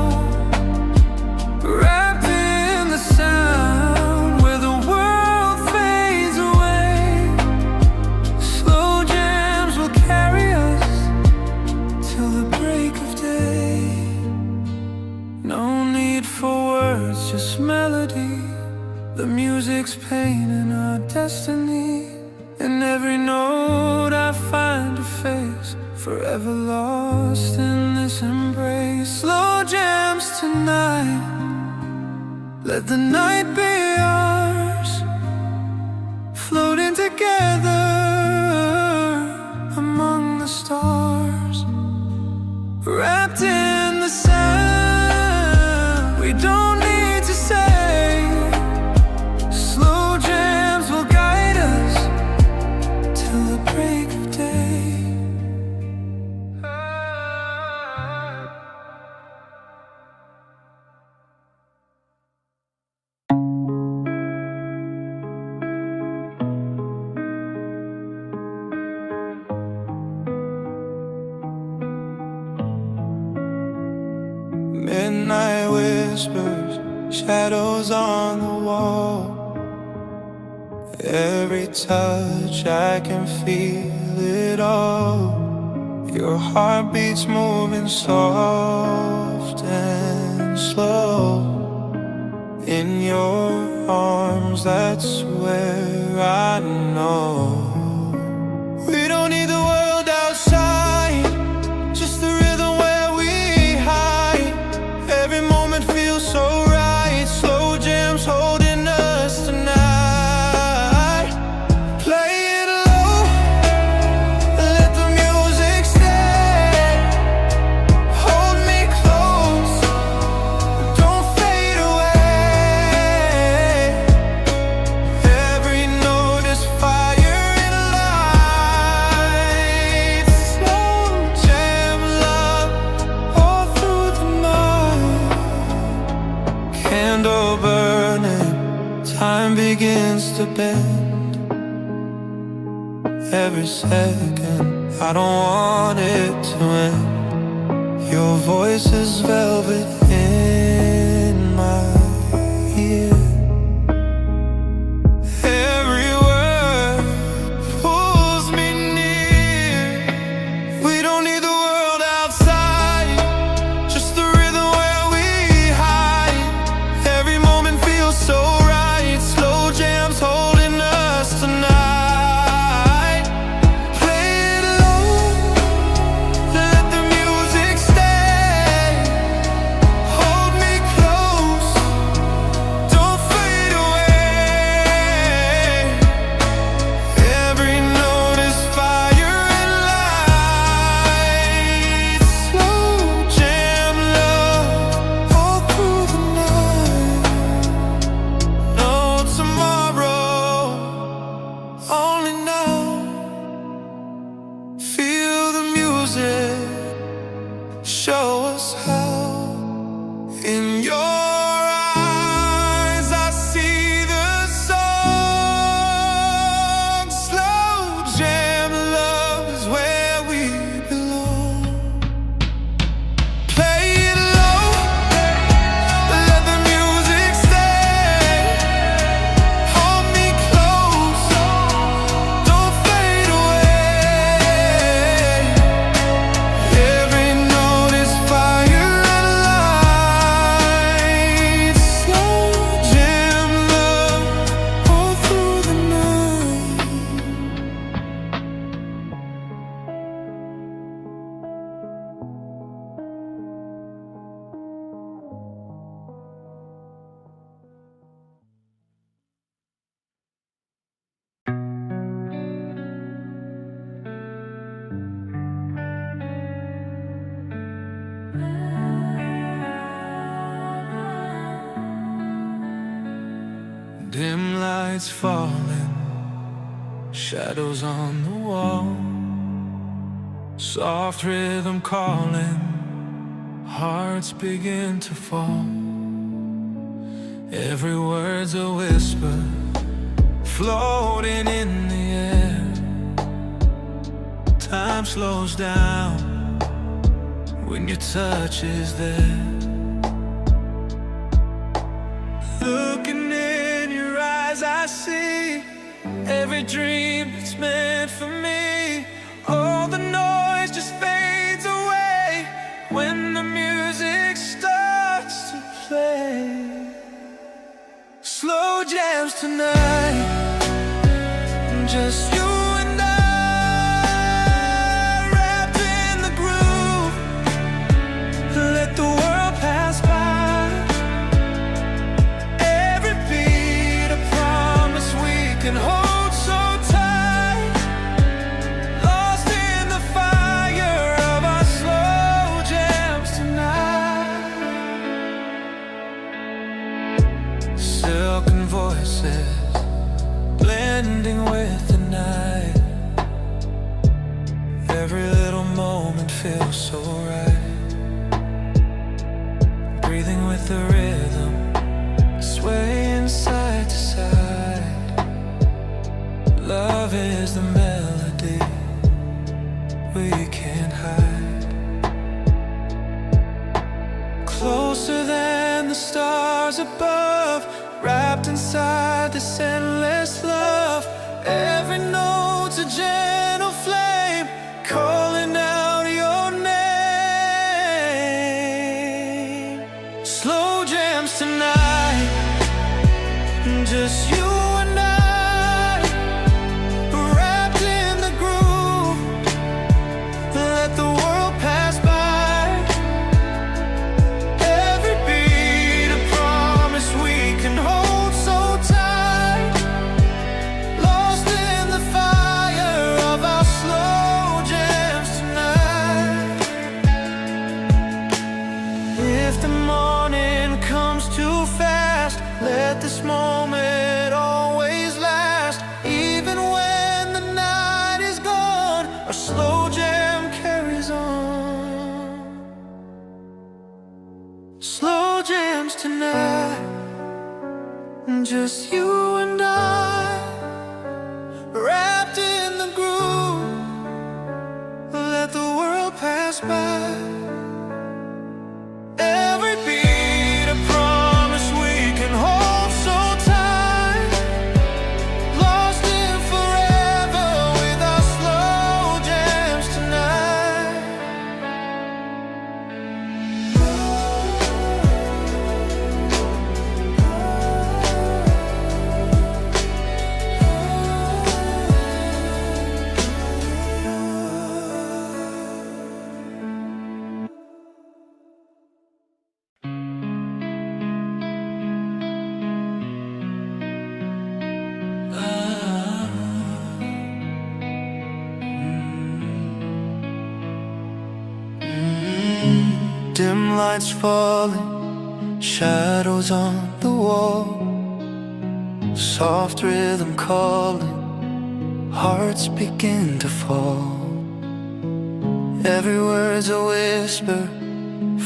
Wrapped in the sound where the world fades away. lost in this embrace. Slow jams tonight, let the night be ours, floating together among the stars, wrapped in the sound. We don't need to say, slow jams will guide us till the break of day. Midnight whispers, shadows on the wall. Every touch I can feel it all. Your heart beats moving soft and slow. In your arms, that's where I know we don't need the world outside, just the rhythm where we hide. Every moment feels so right, slow jams holding us tonight. Play it low, let the music stay. Hold me close, don't fade away. Every note is fire and light. Slow jam love all through the night. Candle burning, time begins to bend. Every second, I don't want it to end. Your voice is velvet in my ear. Every word pulls me near. We don't need the world outside, just the rhythm where we hide. Every moment feels so right, slow jams holding us tonight. Play it low, let the music stay. Hold me close, don't fade away. Every note is fire and light. Slow jam love all through the night. No tomorrow, only now. Feel the music, show us how. In your eyes I see the song. Slow jam love is where we belong. Play it low, let the music stay. Hold me close, don't fade away. Every note is fire and light. Slow jam love all through the night. Dim lights falling, shadows on the wall. Soft rhythm calling, hearts begin to fall. Every word's a whisper, floating in the air. Time slows down when your touch is there. Looking in your eyes, I see every dream that's meant for me. All the noise just fades away when the music starts to play. Slow jams tonight, just you and I, wrapped in the groove. Every little moment feels so right. Breathing with the rhythm, swaying side to side. Love is the melody we can't hide. Closer than the stars above, wrapped inside this endless love. Every note's a gentle flame, calling out your name. Slow jams tonight, just you and I, wrapped in the groove. Let the world pass by. Every beat a promise we can hold so tight. Lost in the fire of our slow jams tonight. If the morning comes too fast, let this moment always last. Even when the night is gone, our slow jam carries on. Slow jams tonight, just you and I, wrapped in the groove. Let the world pass by. Every beat a promise we can hold so tight. Lost in forever with our slow jams tonight. Dim lights falling, shadows on the wall. Soft rhythm calling, hearts begin to fall. Every word's a whisper,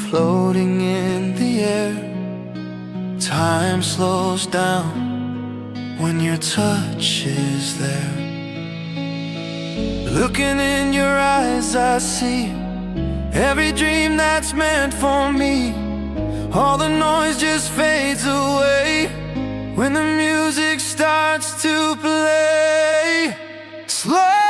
floating in the air. Time slows down when your touch is there. Looking in your eyes, I see every dream that's meant for me. All the noise just fades away when the music starts to play. Slow